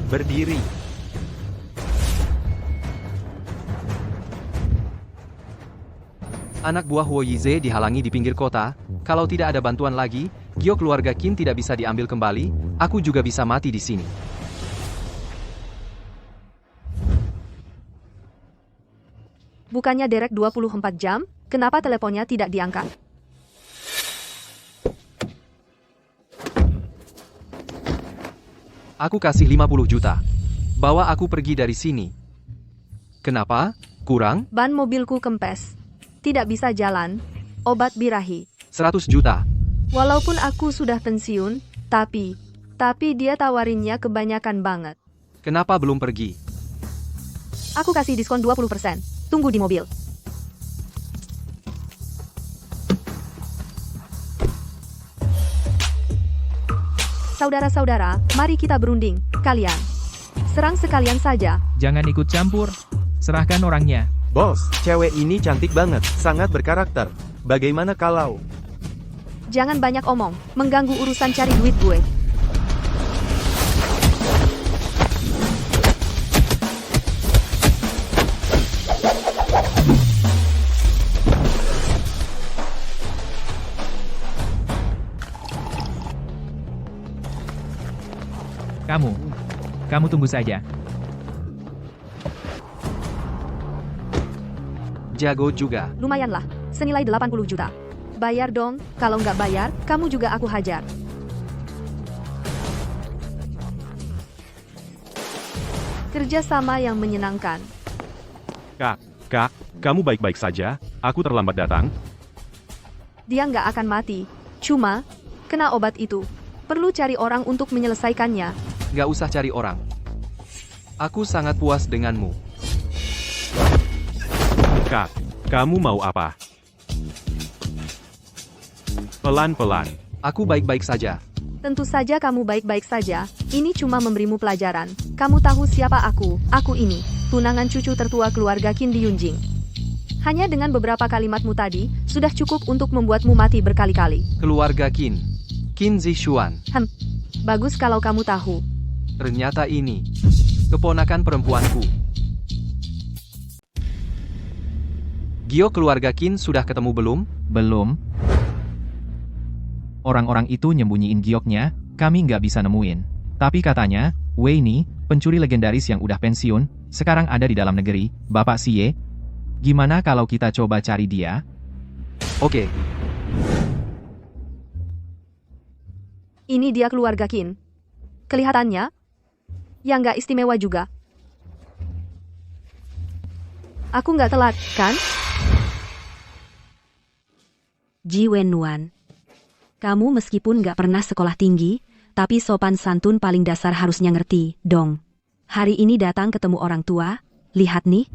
Berdiri. Anak buah Huo Yize dihalangi di pinggir kota. Kalau tidak ada bantuan lagi, Gio keluarga Qin tidak bisa diambil kembali. Aku juga bisa mati di sini. Bukannya Derek 24 jam, kenapa teleponnya tidak diangkat? Aku kasih 50 juta. Bawa aku pergi dari sini. Kenapa? Kurang? Ban mobilku kempes. Tidak bisa jalan. Obat birahi. 100 juta. Walaupun aku sudah pensiun, tapi dia tawarinnya kebanyakan banget. Kenapa belum pergi? Aku kasih diskon 20%. Tunggu di mobil. Saudara-saudara, mari kita berunding. Kalian. Serang sekalian saja. Jangan ikut campur. Serahkan orangnya. Bos, cewek ini cantik banget, sangat berkarakter. Bagaimana kalau... Jangan banyak omong, mengganggu urusan cari duit gue. Kamu tunggu saja. Jago juga. Lumayanlah, senilai 80 juta. Bayar dong, kalau nggak bayar, kamu juga aku hajar. Kerja sama yang menyenangkan. Kak, kamu baik-baik saja? Aku terlambat datang. Dia nggak akan mati. Cuma, kena obat itu. Perlu cari orang untuk menyelesaikannya. Gak usah cari orang. Aku sangat puas denganmu. Kak, kamu mau apa? Pelan-pelan. Aku baik-baik saja. Tentu saja kamu baik-baik saja. Ini cuma memberimu pelajaran. Kamu tahu siapa aku? Aku ini, tunangan cucu tertua keluarga Qin di Yunjing. Hanya dengan beberapa kalimatmu tadi, sudah cukup untuk membuatmu mati berkali-kali. Keluarga Qin. Qin Zishuan. Bagus kalau kamu tahu. Ternyata ini keponakan perempuanku. Gio keluarga Qin sudah ketemu belum? Belum. Orang-orang itu nyembunyiin gioknya, kami nggak bisa nemuin. Tapi katanya, Wei Ni, pencuri legendaris yang udah pensiun, sekarang ada di dalam negeri, Bapak Xie. Gimana kalau kita coba cari dia? Oke. Ini dia keluarga Qin. Kelihatannya, yang nggak istimewa juga. Aku nggak telat, kan? Ji Wennuan. Kamu meskipun nggak pernah sekolah tinggi, tapi sopan santun paling dasar harusnya ngerti, dong. Hari ini datang ketemu orang tua, lihat nih.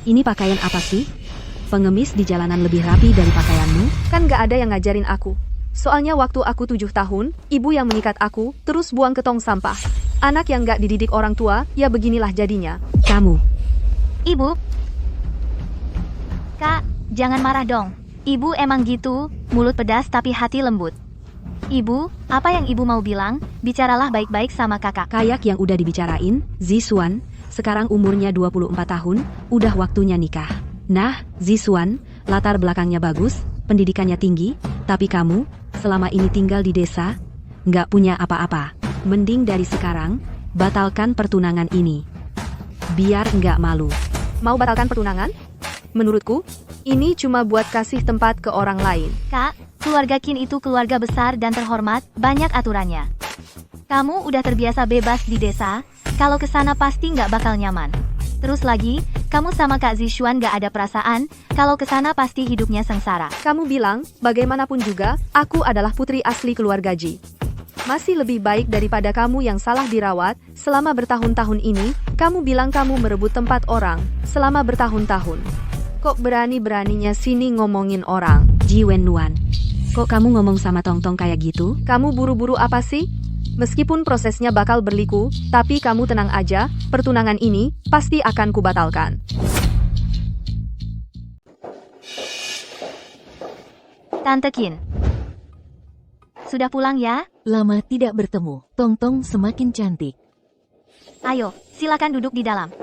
Ini pakaian apa sih? Pengemis di jalanan lebih rapi dari pakaianmu? Kan nggak ada yang ngajarin aku. Soalnya waktu aku 7 tahun, ibu yang mengikat aku, terus buang ke tong sampah. Anak yang nggak dididik orang tua, ya beginilah jadinya. Kamu. Ibu. Kak, jangan marah dong. Ibu emang gitu, mulut pedas tapi hati lembut. Ibu, apa yang ibu mau bilang? Bicaralah baik-baik sama kakak. Kayak yang udah dibicarain, Zishuan, sekarang umurnya 24 tahun, udah waktunya nikah. Nah, Zishuan, latar belakangnya bagus, pendidikannya tinggi, tapi kamu, selama ini tinggal di desa, nggak punya apa-apa. Mending dari sekarang, batalkan pertunangan ini. Biar nggak malu. Mau batalkan pertunangan? Menurutku, ini cuma buat kasih tempat ke orang lain. Kak, keluarga Qin itu keluarga besar dan terhormat, banyak aturannya. Kamu udah terbiasa bebas di desa, kalau kesana pasti nggak bakal nyaman. Terus lagi, kamu sama Kak Zishuan gak ada perasaan, kalau kesana pasti hidupnya sengsara. Kamu bilang, bagaimanapun juga, aku adalah putri asli keluarga Ji. Masih lebih baik daripada kamu yang salah dirawat, selama bertahun-tahun ini, kamu bilang kamu merebut tempat orang, selama bertahun-tahun. Kok berani-beraninya sini ngomongin orang? Ji Wennuan, kok kamu ngomong sama Tongtong kayak gitu? Kamu buru-buru apa sih? Meskipun prosesnya bakal berliku, tapi kamu tenang aja, pertunangan ini pasti akan kubatalkan. Tante Qin. sudah pulang ya? Lama tidak bertemu, Tongtong semakin cantik. Ayo, silakan duduk di dalam.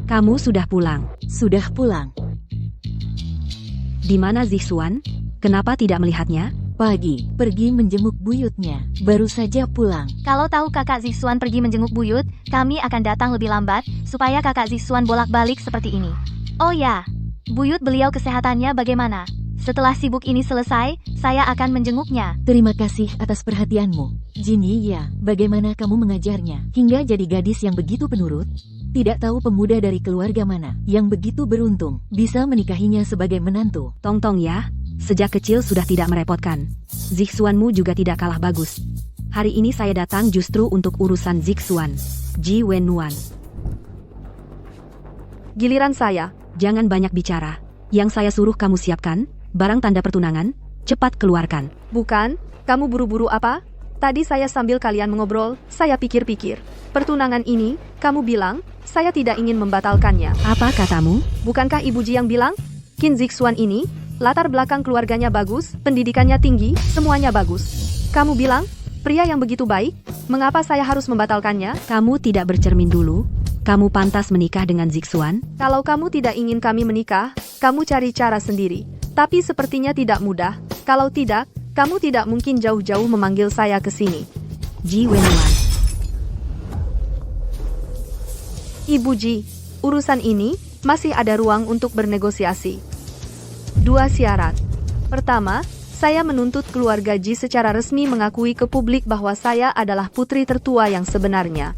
Kamu sudah pulang. Sudah pulang. Di mana Zixuan? Kenapa tidak melihatnya? Pagi, pergi menjenguk buyutnya. Baru saja pulang. Kalau tahu kakak Zixuan pergi menjenguk buyut, kami akan datang lebih lambat, supaya kakak Zixuan bolak-balik seperti ini. Oh ya, buyut beliau kesehatannya bagaimana? Setelah sibuk ini selesai, saya akan menjenguknya. Terima kasih atas perhatianmu. Jinyi ya, bagaimana kamu mengajarnya, hingga jadi gadis yang begitu penurut? Tidak tahu pemuda dari keluarga mana, yang begitu beruntung, bisa menikahinya sebagai menantu. Tongtong ya, sejak kecil sudah tidak merepotkan. Zixuanmu juga tidak kalah bagus. Hari ini saya datang justru untuk urusan Zixuan. Ji Wennuan. Giliran saya. Jangan banyak bicara. Yang saya suruh kamu siapkan, barang tanda pertunangan, cepat keluarkan. Bukan, kamu buru-buru apa? Tadi saya sambil kalian mengobrol, saya pikir-pikir. Pertunangan ini, kamu bilang, saya tidak ingin membatalkannya. Apa katamu? Bukankah Ibu Ji yang bilang, Qin Zixuan ini, latar belakang keluarganya bagus, pendidikannya tinggi, semuanya bagus. Kamu bilang, pria yang begitu baik, mengapa saya harus membatalkannya? Kamu tidak bercermin dulu? Kamu pantas menikah dengan Zixuan? Kalau kamu tidak ingin kami menikah, kamu cari cara sendiri. Tapi sepertinya tidak mudah. Kalau tidak, kamu tidak mungkin jauh-jauh memanggil saya ke sini. Ji Wennuan. Ibu Ji, urusan ini masih ada ruang untuk bernegosiasi. 2 syarat. Pertama, saya menuntut keluarga Ji secara resmi mengakui ke publik bahwa saya adalah putri tertua yang sebenarnya.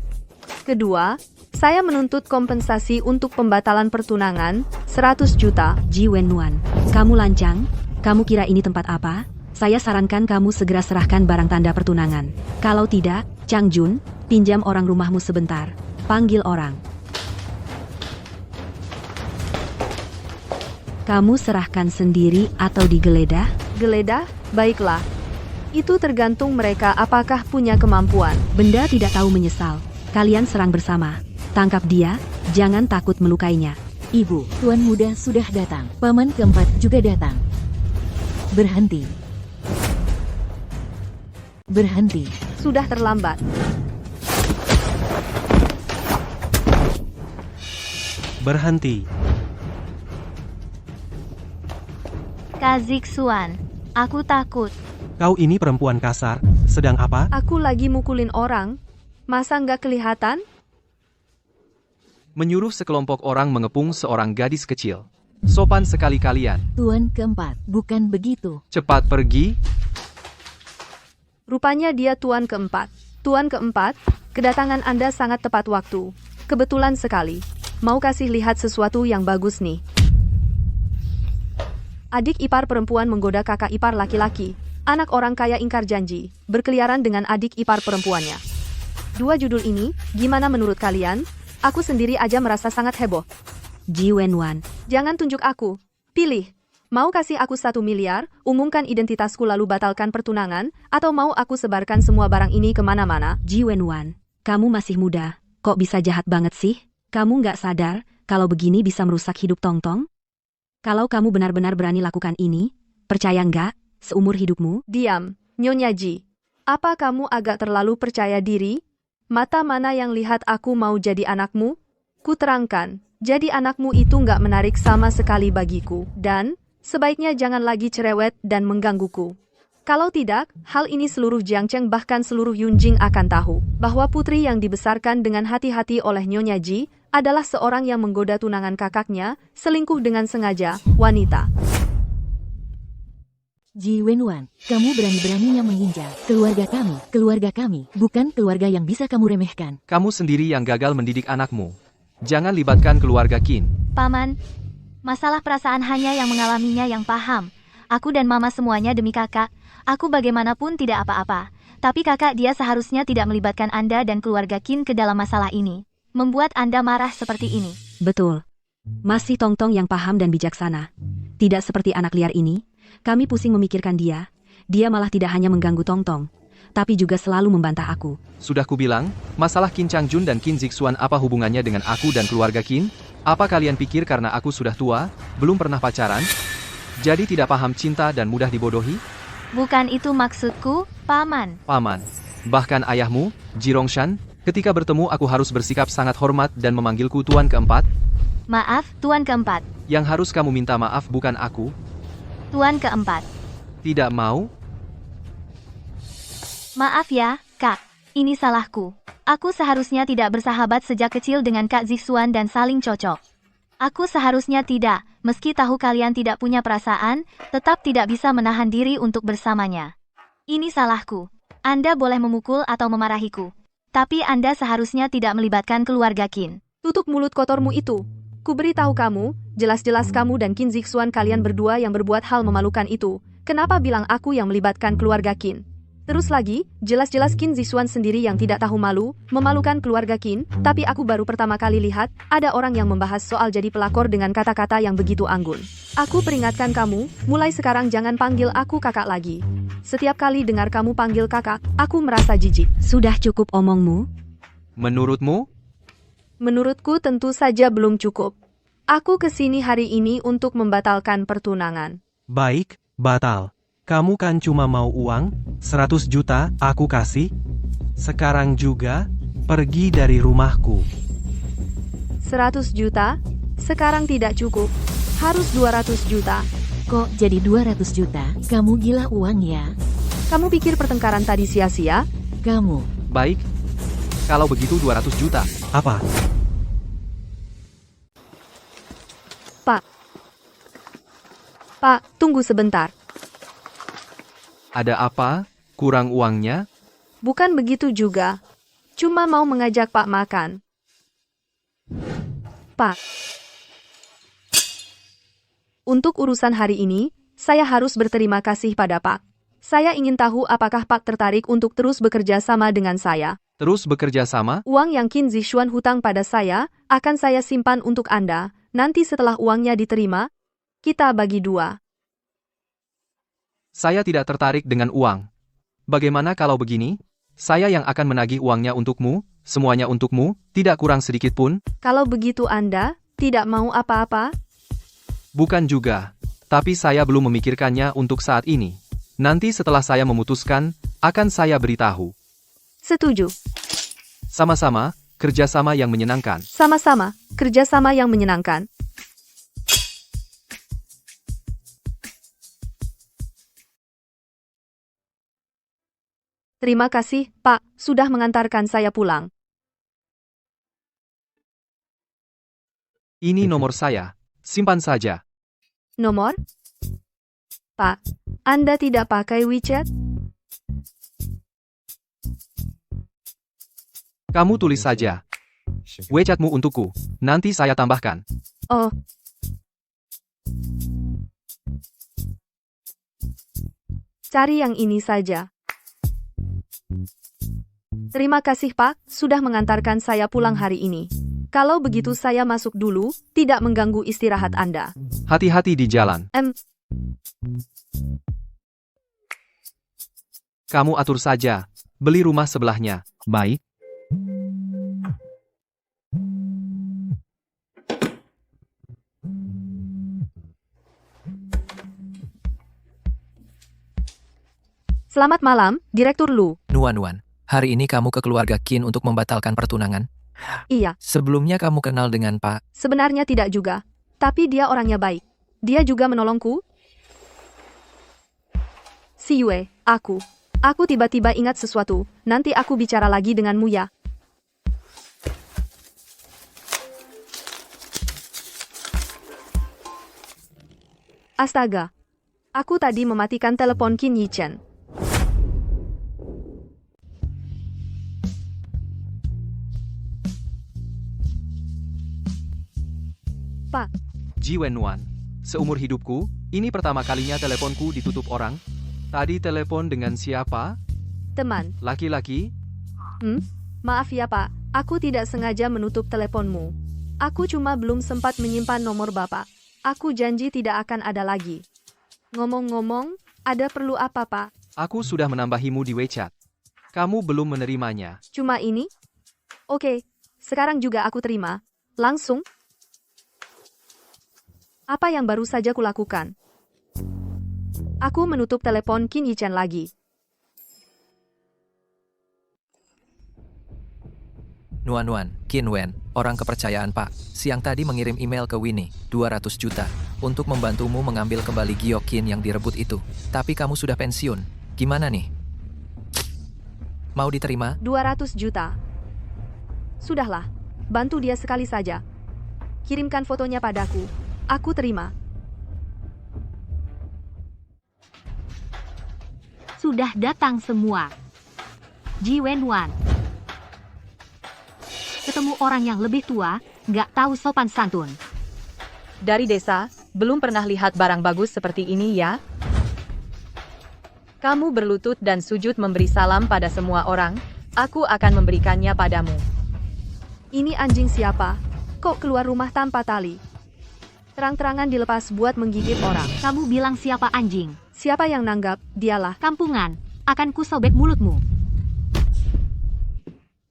Kedua, saya menuntut kompensasi untuk pembatalan pertunangan, 100 juta. Ji Wennuan, kamu lancang? Kamu kira ini tempat apa? Saya sarankan kamu segera serahkan barang tanda pertunangan. Kalau tidak, Chang Jun, pinjam orang rumahmu sebentar. Panggil orang. Kamu serahkan sendiri atau digeledah? Geledah? Baiklah. Itu tergantung mereka apakah punya kemampuan. Benda tidak tahu menyesal. Kalian serang bersama. Tangkap dia, jangan takut melukainya. Ibu, tuan muda sudah datang. Paman keempat juga datang. Berhenti. Berhenti. Sudah terlambat. Berhenti. Kak Zixuan, aku takut. Kau ini perempuan kasar, sedang apa? Aku lagi mukulin orang. Masa nggak kelihatan? Menyuruh sekelompok orang mengepung seorang gadis kecil. Sopan sekali kalian. Tuan keempat, bukan begitu. Cepat pergi. Rupanya dia tuan keempat. Tuan keempat, kedatangan Anda sangat tepat waktu. Kebetulan sekali. Mau kasih lihat sesuatu yang bagus nih. Adik ipar perempuan menggoda kakak ipar laki-laki. Anak orang kaya ingkar janji, berkeliaran dengan adik ipar perempuannya. 2 judul ini, gimana menurut kalian? Aku sendiri aja merasa sangat heboh. Ji Wennuan. Jangan tunjuk aku. Pilih. Mau kasih aku 1 miliar, umumkan identitasku lalu batalkan pertunangan, atau mau aku sebarkan semua barang ini kemana-mana? Ji Wennuan, kamu masih muda, kok bisa jahat banget sih? Kamu nggak sadar, kalau begini bisa merusak hidup Tongtong? Kalau kamu benar-benar berani lakukan ini, percaya nggak, seumur hidupmu? Diam, Nyonya Ji. Apa kamu agak terlalu percaya diri? Mata mana yang lihat aku mau jadi anakmu? Kuterangkan, jadi anakmu itu nggak menarik sama sekali bagiku. Dan, sebaiknya jangan lagi cerewet dan menggangguku. Kalau tidak, hal ini seluruh Jiangcheng bahkan seluruh Yunjing akan tahu, bahwa putri yang dibesarkan dengan hati-hati oleh Nyonya Ji, adalah seorang yang menggoda tunangan kakaknya, selingkuh dengan sengaja, wanita. Ji Wennuan, kamu berani-beraninya menginjak keluarga kami, bukan keluarga yang bisa kamu remehkan. Kamu sendiri yang gagal mendidik anakmu. Jangan libatkan keluarga Qin. Paman, masalah perasaan hanya yang mengalaminya yang paham. Aku dan mama semuanya demi kakak. Aku bagaimanapun tidak apa-apa. Tapi kakak dia seharusnya tidak melibatkan Anda dan keluarga Qin ke dalam masalah ini. Membuat Anda marah seperti ini. Betul. Masih Tongtong yang paham dan bijaksana. Tidak seperti anak liar ini, kami pusing memikirkan dia. Dia malah tidak hanya mengganggu Tongtong, tapi juga selalu membantah aku. Sudah kubilang, masalah Qin Changjun dan Qin Zixuan apa hubungannya dengan aku dan keluarga Qin? Apa kalian pikir karena aku sudah tua, belum pernah pacaran? Jadi tidak paham cinta dan mudah dibodohi? Bukan itu maksudku, Paman. Paman. Bahkan ayahmu, Jirongshan, ketika bertemu aku harus bersikap sangat hormat dan memanggilku Tuan keempat. Maaf, Tuan keempat. Yang harus kamu minta maaf bukan aku. Tuan keempat. Tidak mau? Maaf ya, Kak. Ini salahku. Aku seharusnya tidak bersahabat sejak kecil dengan Kak Zixuan dan saling cocok. Aku seharusnya tidak, meski tahu kalian tidak punya perasaan, tetap tidak bisa menahan diri untuk bersamanya. Ini salahku. Anda boleh memukul atau memarahiku. Tapi Anda seharusnya tidak melibatkan keluarga Qin. Tutup mulut kotormu itu. Ku beritahu kamu, jelas-jelas kamu dan Qin Zixuan kalian berdua yang berbuat hal memalukan itu. Kenapa bilang aku yang melibatkan keluarga Qin? Terus lagi, jelas-jelas Qin Zixuan sendiri yang tidak tahu malu, memalukan keluarga Qin, tapi aku baru pertama kali lihat, ada orang yang membahas soal jadi pelakor dengan kata-kata yang begitu anggun. Aku peringatkan kamu, mulai sekarang jangan panggil aku kakak lagi. Setiap kali dengar kamu panggil kakak, aku merasa jijik. Sudah cukup omongmu? Menurutmu? Menurutku tentu saja belum cukup. Aku kesini hari ini untuk membatalkan pertunangan. Baik, batal. Kamu kan cuma mau uang, 100 juta aku kasih. Sekarang juga, pergi dari rumahku. 100 juta? Sekarang tidak cukup. Harus 200 juta. Kok jadi 200 juta? Kamu gila uang ya? Kamu pikir pertengkaran tadi sia-sia? Kamu. Baik. Kalau begitu 200 juta. Apa? Pak, tunggu sebentar. Ada apa? Kurang uangnya? Bukan begitu juga. Cuma mau mengajak Pak makan. Pak. Untuk urusan hari ini, saya harus berterima kasih pada Pak. Saya ingin tahu apakah Pak tertarik untuk terus bekerja sama dengan saya. Terus bekerja sama? Uang yang Qin Zixuan hutang pada saya, akan saya simpan untuk Anda. Nanti setelah uangnya diterima, kita bagi 2. Saya tidak tertarik dengan uang. Bagaimana kalau begini? Saya yang akan menagih uangnya untukmu, semuanya untukmu, tidak kurang sedikit pun. Kalau begitu Anda tidak mau apa-apa? Bukan juga. Tapi saya belum memikirkannya untuk saat ini. Nanti setelah saya memutuskan, akan saya beritahu. Setuju. Sama-sama, kerjasama yang menyenangkan. Sama-sama, kerjasama yang menyenangkan. Terima kasih, Pak, sudah mengantarkan saya pulang. Ini nomor saya. Simpan saja. Nomor? Pak, Anda tidak pakai WeChat? Kamu tulis saja. WeChatmu untukku. Nanti saya tambahkan. Oh. Cari yang ini saja. Terima kasih Pak, sudah mengantarkan saya pulang hari ini. Kalau begitu saya masuk dulu, tidak mengganggu istirahat Anda. Hati-hati di jalan. Kamu atur saja. Beli rumah sebelahnya. Baik. Selamat malam, Direktur Lu. Nuan, hari ini kamu ke keluarga Qin untuk membatalkan pertunangan? Iya. Sebelumnya kamu kenal dengan Pak? Sebenarnya tidak juga. Tapi dia orangnya baik. Dia juga menolongku. Si Yue, aku. Aku tiba-tiba ingat sesuatu. Nanti aku bicara lagi denganmu ya. Astaga. Aku tadi mematikan telepon Qin Yichen. Pak. Ji Wenwan. Seumur hidupku, ini pertama kalinya teleponku ditutup orang. Tadi telepon dengan siapa? Teman. Laki-laki? Maaf ya Pak, aku tidak sengaja menutup teleponmu. Aku cuma belum sempat menyimpan nomor Bapak. Aku janji tidak akan ada lagi. Ngomong-ngomong, ada perlu apa Pak? Aku sudah menambahimu di WeChat. Kamu belum menerimanya. Cuma ini? Oke, sekarang juga aku terima. Langsung. Apa yang baru saja kulakukan? Aku menutup telepon Qin Yichan lagi. Nuan, Qin Wen, orang kepercayaan Pak, siang tadi mengirim email ke Winnie, 200 juta, untuk membantumu mengambil kembali giok Qin yang direbut itu. Tapi kamu sudah pensiun, gimana nih? Mau diterima? 200 juta. Sudahlah, bantu dia sekali saja. Kirimkan fotonya padaku. Aku terima. Sudah datang semua. Ji Wenwan. Ketemu orang yang lebih tua, nggak tahu sopan santun. Dari desa, belum pernah lihat barang bagus seperti ini ya? Kamu berlutut dan sujud memberi salam pada semua orang, aku akan memberikannya padamu. Ini anjing siapa? Kok keluar rumah tanpa tali? Terang-terangan dilepas buat menggigit orang. Kamu bilang siapa anjing? Siapa yang nanggap? Dialah. Kampungan, akan kusobek mulutmu.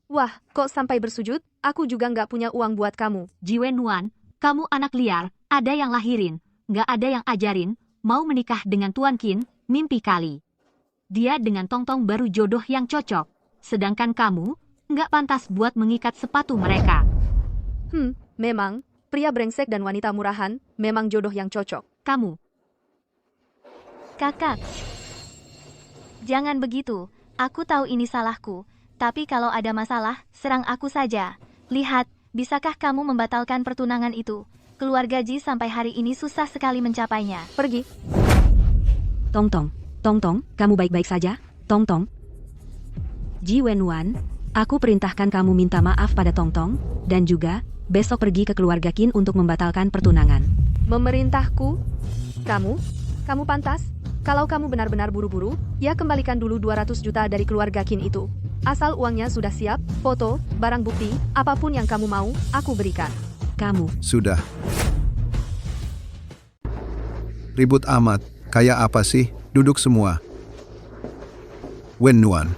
Wah, kok sampai bersujud? Aku juga nggak punya uang buat kamu. Ji Wenwan, kamu anak liar, ada yang lahirin, nggak ada yang ajarin, mau menikah dengan Tuan Qin, mimpi kali. Dia dengan Tongtong baru jodoh yang cocok, sedangkan kamu, nggak pantas buat mengikat sepatu mereka. Memang, pria brengsek dan wanita murahan, memang jodoh yang cocok. Kamu. Kakak. Jangan begitu, aku tahu ini salahku. Tapi kalau ada masalah, serang aku saja. Lihat, bisakah kamu membatalkan pertunangan itu? Keluarga Ji sampai hari ini susah sekali mencapainya. Pergi. Tongtong, kamu baik-baik saja? Tongtong. Ji Wenwan, aku perintahkan kamu minta maaf pada Tongtong, dan juga, besok pergi ke keluarga Qin untuk membatalkan pertunangan. Memerintahku? Kamu pantas? Kalau kamu benar-benar buru-buru, ya kembalikan dulu 200 juta dari keluarga Qin itu. Asal uangnya sudah siap, foto, barang bukti, apapun yang kamu mau, aku berikan. Kamu. Sudah. Ribut amat, kayak apa sih? Duduk semua. Wenwan.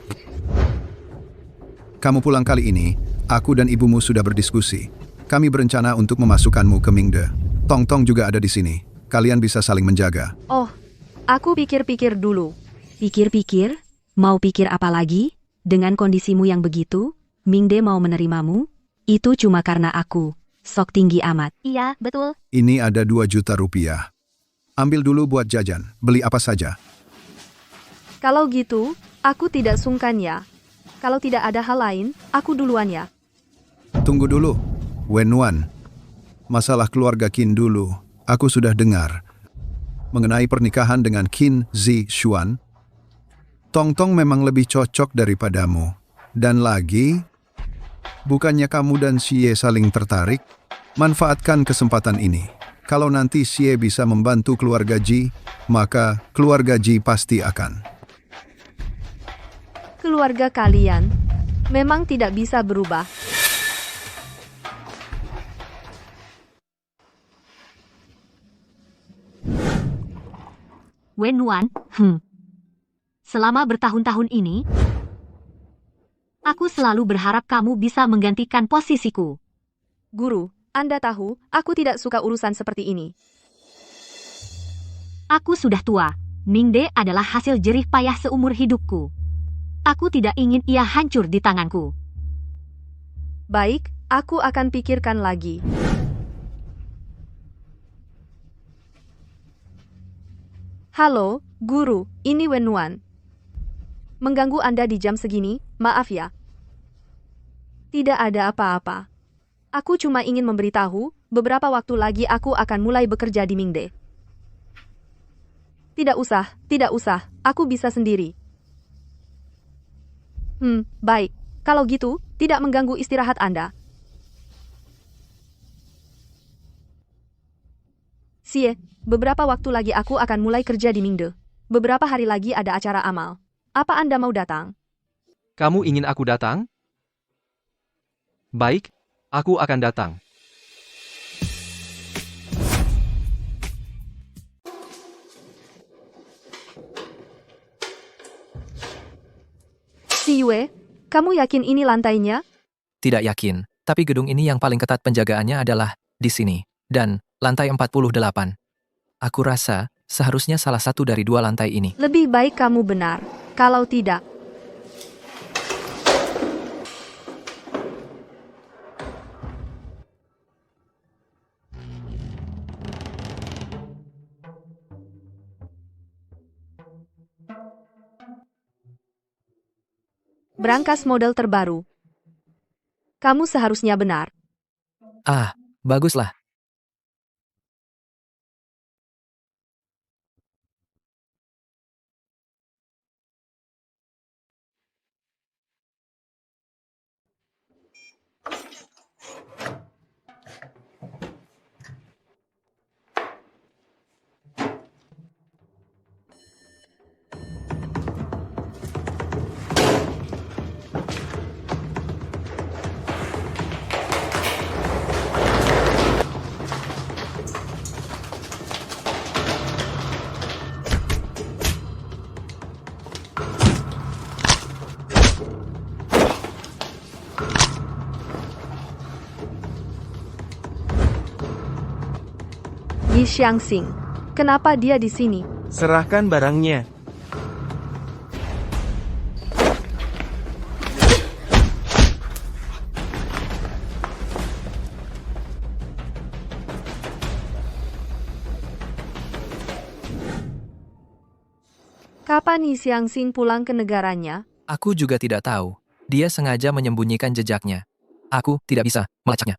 Kamu pulang kali ini, aku dan ibumu sudah berdiskusi. Kami berencana untuk memasukkanmu ke Mingde. Tongtong juga ada di sini. Kalian bisa saling menjaga. Oh, aku pikir-pikir dulu. Pikir-pikir? Mau pikir apa lagi? Dengan kondisimu yang begitu, Mingde mau menerimamu? Itu cuma karena aku. Sok tinggi amat. Iya, betul. Ini ada 2 juta rupiah. Ambil dulu buat jajan, beli apa saja. Kalau gitu, aku tidak sungkan ya. Kalau tidak ada hal lain, aku duluan ya. Tunggu dulu, Wenwan. Masalah keluarga Qin dulu, aku sudah dengar. Mengenai pernikahan dengan Qin Zishuan, Tongtong memang lebih cocok daripadamu. Dan lagi, bukannya kamu dan Xie saling tertarik? Manfaatkan kesempatan ini. Kalau nanti Xie bisa membantu keluarga Ji, maka keluarga Ji pasti akan. Keluarga kalian memang tidak bisa berubah. Wenwan, Selama bertahun-tahun ini, aku selalu berharap kamu bisa menggantikan posisiku. Guru, Anda tahu, aku tidak suka urusan seperti ini. Aku sudah tua. Mingde adalah hasil jerih payah seumur hidupku. Aku tidak ingin ia hancur di tanganku. Baik, aku akan pikirkan lagi. Halo, Guru, ini Wenwan. Mengganggu Anda di jam segini, maaf ya. Tidak ada apa-apa. Aku cuma ingin memberitahu, beberapa waktu lagi aku akan mulai bekerja di Mingde. Tidak usah, aku bisa sendiri. Baik. Kalau gitu, tidak mengganggu istirahat Anda. Xie, beberapa waktu lagi aku akan mulai kerja di Mingde. Beberapa hari lagi ada acara amal. Apa Anda mau datang? Kamu ingin aku datang? Baik, aku akan datang. Si Yue, kamu yakin ini lantainya? Tidak yakin, tapi gedung ini yang paling ketat penjagaannya adalah di sini, dan lantai 48. Aku rasa Seharusnya salah satu dari 2 lantai ini. Lebih baik kamu benar. Kalau tidak, berangkas model terbaru. Kamu seharusnya benar. Ah, baguslah. Yi Xiangxing. Kenapa dia di sini? Serahkan barangnya. Kapan Yi Xiangxing pulang ke negaranya? Aku juga tidak tahu. Dia sengaja menyembunyikan jejaknya. Aku tidak bisa melacaknya.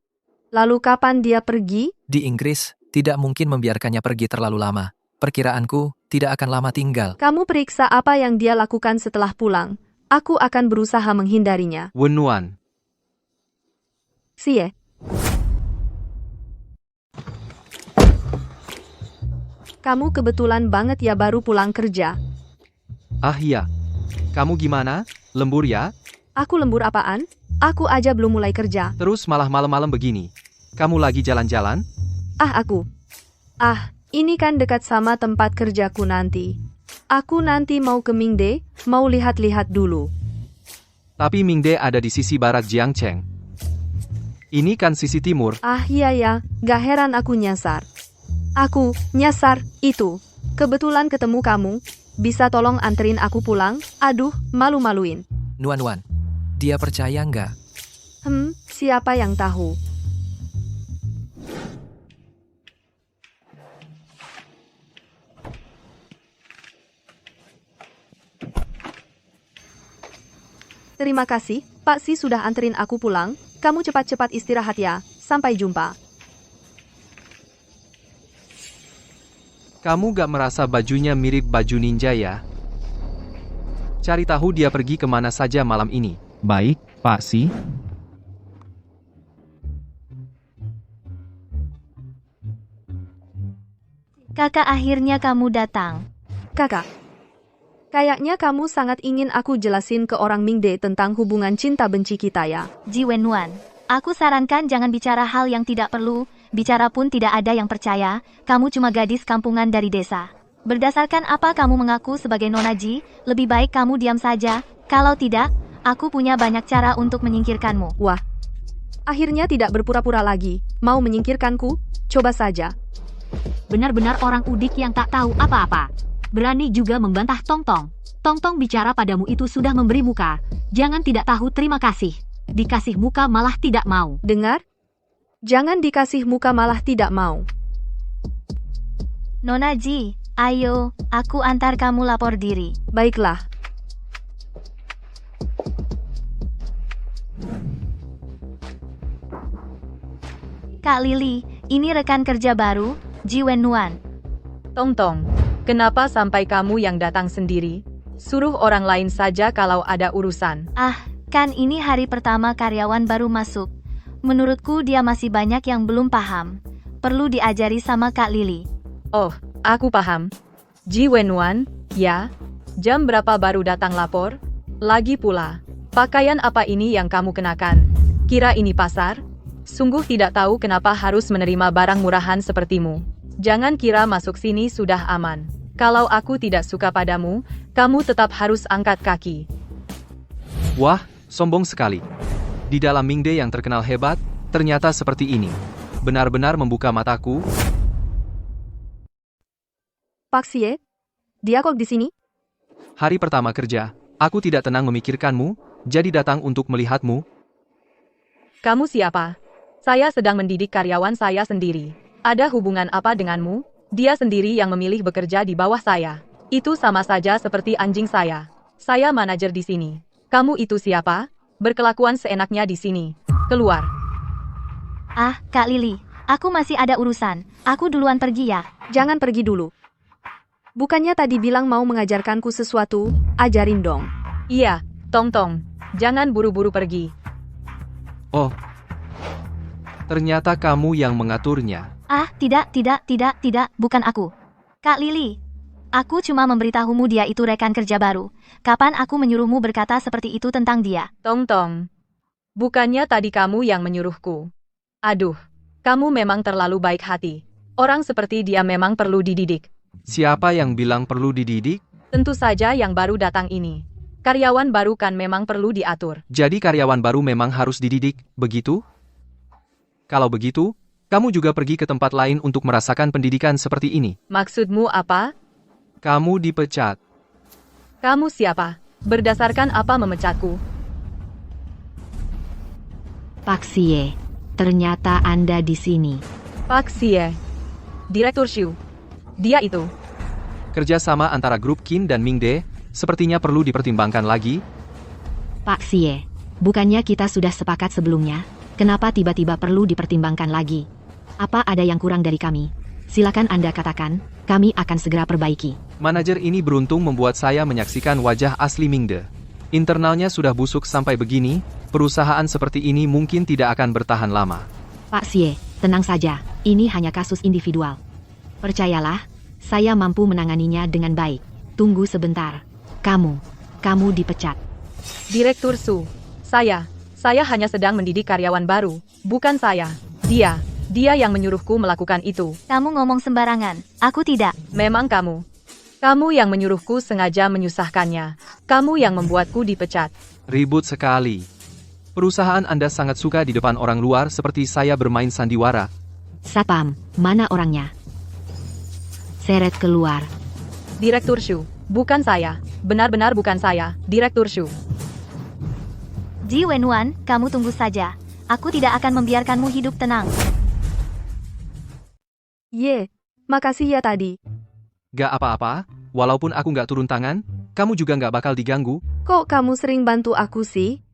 Lalu kapan dia pergi? Di Inggris, tidak mungkin membiarkannya pergi terlalu lama. Perkiraanku, tidak akan lama tinggal. Kamu periksa apa yang dia lakukan setelah pulang. Aku akan berusaha menghindarinya. Wenwan. Xie. Kamu kebetulan banget ya baru pulang kerja. Ah iya. Kamu gimana? Lembur ya? Aku lembur apaan? Aku aja belum mulai kerja. Terus malah malam-malam begini. Kamu lagi jalan-jalan? Ini kan dekat sama tempat kerjaku nanti. Aku nanti mau ke Mingde, mau lihat-lihat dulu. Tapi Mingde ada di sisi barat Jiangcheng. Ini kan sisi timur. Iya ya, gak heran aku nyasar. Aku nyasar itu. Kebetulan ketemu kamu. Bisa tolong anterin aku pulang? Aduh, malu-maluin. Nuan, dia percaya nggak? Siapa yang tahu? Terima kasih, Pak Si sudah anterin aku pulang. Kamu cepat-cepat istirahat ya. Sampai jumpa. Kamu gak merasa bajunya mirip baju ninja ya? Cari tahu dia pergi kemana saja malam ini. Baik, Pak Si. Kakak, akhirnya kamu datang. Kakak. Kayaknya kamu sangat ingin aku jelasin ke orang Mingde tentang hubungan cinta benci kita ya. Ji Wenwan, aku sarankan jangan bicara hal yang tidak perlu, bicara pun tidak ada yang percaya, kamu cuma gadis kampungan dari desa. Berdasarkan apa kamu mengaku sebagai Nona Ji, lebih baik kamu diam saja, kalau tidak, aku punya banyak cara untuk menyingkirkanmu. Wah, akhirnya tidak berpura-pura lagi, mau menyingkirkanku? Coba saja. Benar-benar orang udik yang tak tahu apa-apa. Berani juga membantah Tongtong. Tongtong bicara padamu itu sudah memberi muka. Jangan tidak tahu terima kasih. Dikasih muka malah tidak mau. Dengar? Jangan dikasih muka malah tidak mau. Nona Ji, ayo, aku antar kamu lapor diri. Baiklah. Kak Lily, ini rekan kerja baru, Ji Wenwan. Tongtong, kenapa sampai kamu yang datang sendiri? Suruh orang lain saja kalau ada urusan. Kan ini hari pertama karyawan baru masuk. Menurutku dia masih banyak yang belum paham. Perlu diajari sama Kak Lily. Oh, aku paham. Ji Wenwan, ya. Jam berapa baru datang lapor? Lagi pula, pakaian apa ini yang kamu kenakan? Kira ini pasar? Sungguh tidak tahu kenapa harus menerima barang murahan sepertimu. Jangan kira masuk sini sudah aman. Kalau aku tidak suka padamu, kamu tetap harus angkat kaki. Wah, sombong sekali. Di dalam Mingde yang terkenal hebat, ternyata seperti ini. Benar-benar membuka mataku. Pak Xie? Dia kok di sini? Hari pertama kerja, aku tidak tenang memikirkanmu, jadi datang untuk melihatmu. Kamu siapa? Saya sedang mendidik karyawan saya sendiri. Ada hubungan apa denganmu? Dia sendiri yang memilih bekerja di bawah saya. Itu sama saja seperti anjing saya. Saya manajer di sini. Kamu itu siapa? Berkelakuan seenaknya di sini. Keluar. Ah, Kak Lili, aku masih ada urusan. Aku duluan pergi ya. Jangan pergi dulu. Bukannya tadi bilang mau mengajarkanku sesuatu, ajarin dong. Iya, Tong-Tong. Jangan buru-buru pergi. Oh, ternyata kamu yang mengaturnya. Ah, tidak, bukan aku. Kak Lili, aku cuma memberitahumu dia itu rekan kerja baru. Kapan aku menyuruhmu berkata seperti itu tentang dia? Tong-Tong. Bukannya tadi kamu yang menyuruhku. Aduh, kamu memang terlalu baik hati. Orang seperti dia memang perlu dididik. Siapa yang bilang perlu dididik? Tentu saja yang baru datang ini. Karyawan baru kan memang perlu diatur. Jadi karyawan baru memang harus dididik, begitu? Kalau begitu, kamu juga pergi ke tempat lain untuk merasakan pendidikan seperti ini. Maksudmu apa? Kamu dipecat. Kamu siapa? Berdasarkan apa memecatku? Pak Xie, ternyata Anda di sini. Pak Xie. Direktur Shu. Dia itu. Kerjasama antara grup Qin dan Mingde, sepertinya perlu dipertimbangkan lagi. Pak Xie, bukannya kita sudah sepakat sebelumnya? Kenapa tiba-tiba perlu dipertimbangkan lagi? Apa ada yang kurang dari kami? Silakan Anda katakan, kami akan segera perbaiki. Manajer ini beruntung membuat saya menyaksikan wajah asli Mingde. Internalnya sudah busuk sampai begini, perusahaan seperti ini mungkin tidak akan bertahan lama. Pak Xie, tenang saja, ini hanya kasus individual. Percayalah, saya mampu menanganinya dengan baik. Tunggu sebentar. Kamu dipecat. Direktur Su, saya hanya sedang mendidik karyawan baru, bukan saya. Dia yang menyuruhku melakukan itu. Kamu ngomong sembarangan, aku tidak. Memang kamu. Kamu yang menyuruhku sengaja menyusahkannya. Kamu yang membuatku dipecat. Ribut sekali. Perusahaan Anda sangat suka di depan orang luar seperti saya bermain sandiwara. Satpam, mana orangnya? Seret keluar. Direktur Shu, bukan saya. Benar-benar bukan saya, Direktur Shu. Ji Wenwan, kamu tunggu saja. Aku tidak akan membiarkanmu hidup tenang. Ye, makasih ya tadi. Gak apa-apa, walaupun aku gak turun tangan, kamu juga gak bakal diganggu. Kok kamu sering bantu aku sih?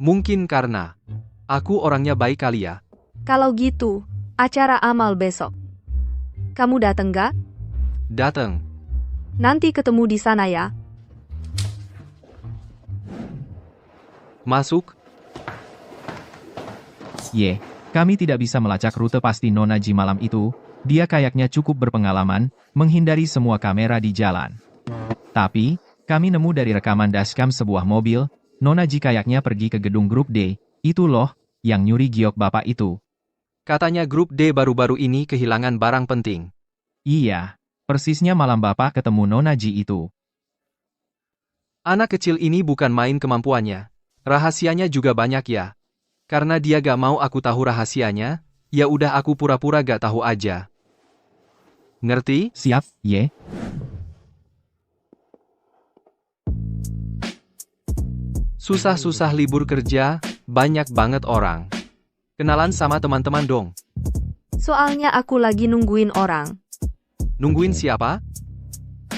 Mungkin karena aku orangnya baik kali ya. Kalau gitu, acara amal besok. Kamu dateng gak? Dateng. Nanti ketemu di sana ya. Masuk. Ye, kami tidak bisa melacak rute pasti Nona Ji malam itu. Dia kayaknya cukup berpengalaman, menghindari semua kamera di jalan. Tapi, kami nemu dari rekaman dashcam sebuah mobil, Nona Ji kayaknya pergi ke gedung grup D. Itu loh, yang nyuri giok bapak itu. Katanya grup D baru-baru ini kehilangan barang penting. Iya, persisnya malam bapak ketemu Nona Ji itu. Anak kecil ini bukan main kemampuannya. Rahasianya juga banyak ya. Karena dia gak mau aku tahu rahasianya, ya udah aku pura-pura gak tahu aja. Ngerti? Siap, Ye. Susah-susah libur kerja, banyak banget orang. Kenalan sama teman-teman dong. Soalnya aku lagi nungguin orang. Nungguin siapa?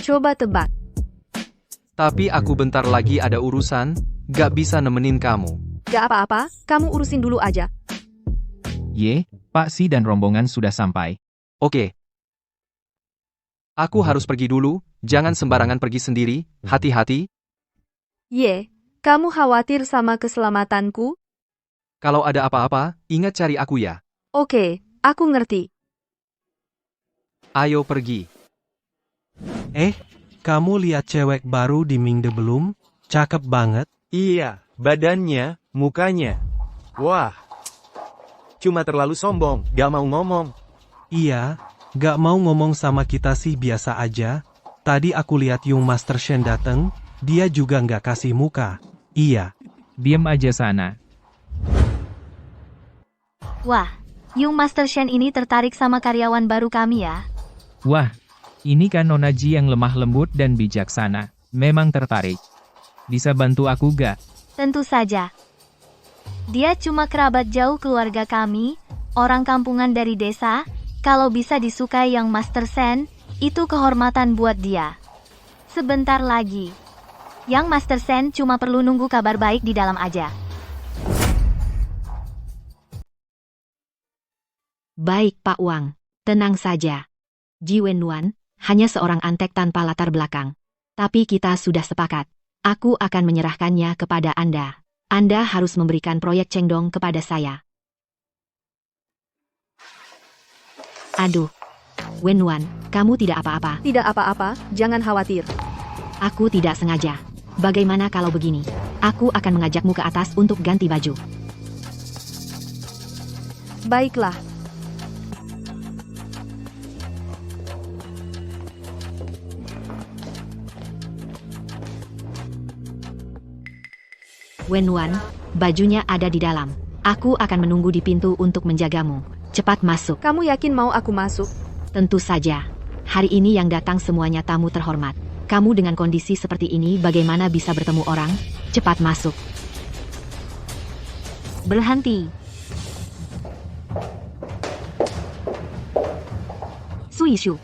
Coba tebak. Tapi aku bentar lagi ada urusan, gak bisa nemenin kamu. Gak apa-apa, kamu urusin dulu aja. Ye, Pak Si dan rombongan sudah sampai. Oke. Aku harus pergi dulu, jangan sembarangan pergi sendiri, hati-hati. Ye, kamu khawatir sama keselamatanku? Kalau ada apa-apa, ingat cari aku ya. Oke, aku ngerti. Ayo pergi. Kamu lihat cewek baru di Mingde belum? Cakep banget. Iya, badannya, mukanya. Wah. Cuma terlalu sombong, gak mau ngomong. Iya, gak mau ngomong sama kita sih biasa aja. Tadi aku lihat Yung Master Shen dateng, dia juga gak kasih muka. Iya. Diam aja sana. Wah, Yung Master Shen ini tertarik sama karyawan baru kami ya. Wah, Ini kan Nona Ji yang lemah lembut dan bijaksana. Memang tertarik. Bisa bantu aku gak? Tentu saja. Dia cuma kerabat jauh keluarga kami, orang kampungan dari desa. Kalau bisa disukai yang Master Sen, itu kehormatan buat dia. Sebentar lagi. Yang Master Sen cuma perlu nunggu kabar baik di dalam aja. Baik Pak Wang, tenang saja. Ji Wenwan hanya seorang antek tanpa latar belakang. Tapi kita sudah sepakat. Aku akan menyerahkannya kepada Anda. Anda harus memberikan proyek Chengdong kepada saya. Aduh. Wenwan, kamu tidak apa-apa. Tidak apa-apa, jangan khawatir. Aku tidak sengaja. Bagaimana kalau begini? Aku akan mengajakmu ke atas untuk ganti baju. Baiklah. Wenwan, bajunya ada di dalam. Aku akan menunggu di pintu untuk menjagamu. Cepat masuk. Kamu yakin mau aku masuk? Tentu saja. Hari ini yang datang semuanya tamu terhormat. Kamu dengan kondisi seperti ini bagaimana bisa bertemu orang? Cepat masuk. Berhenti. Suishu,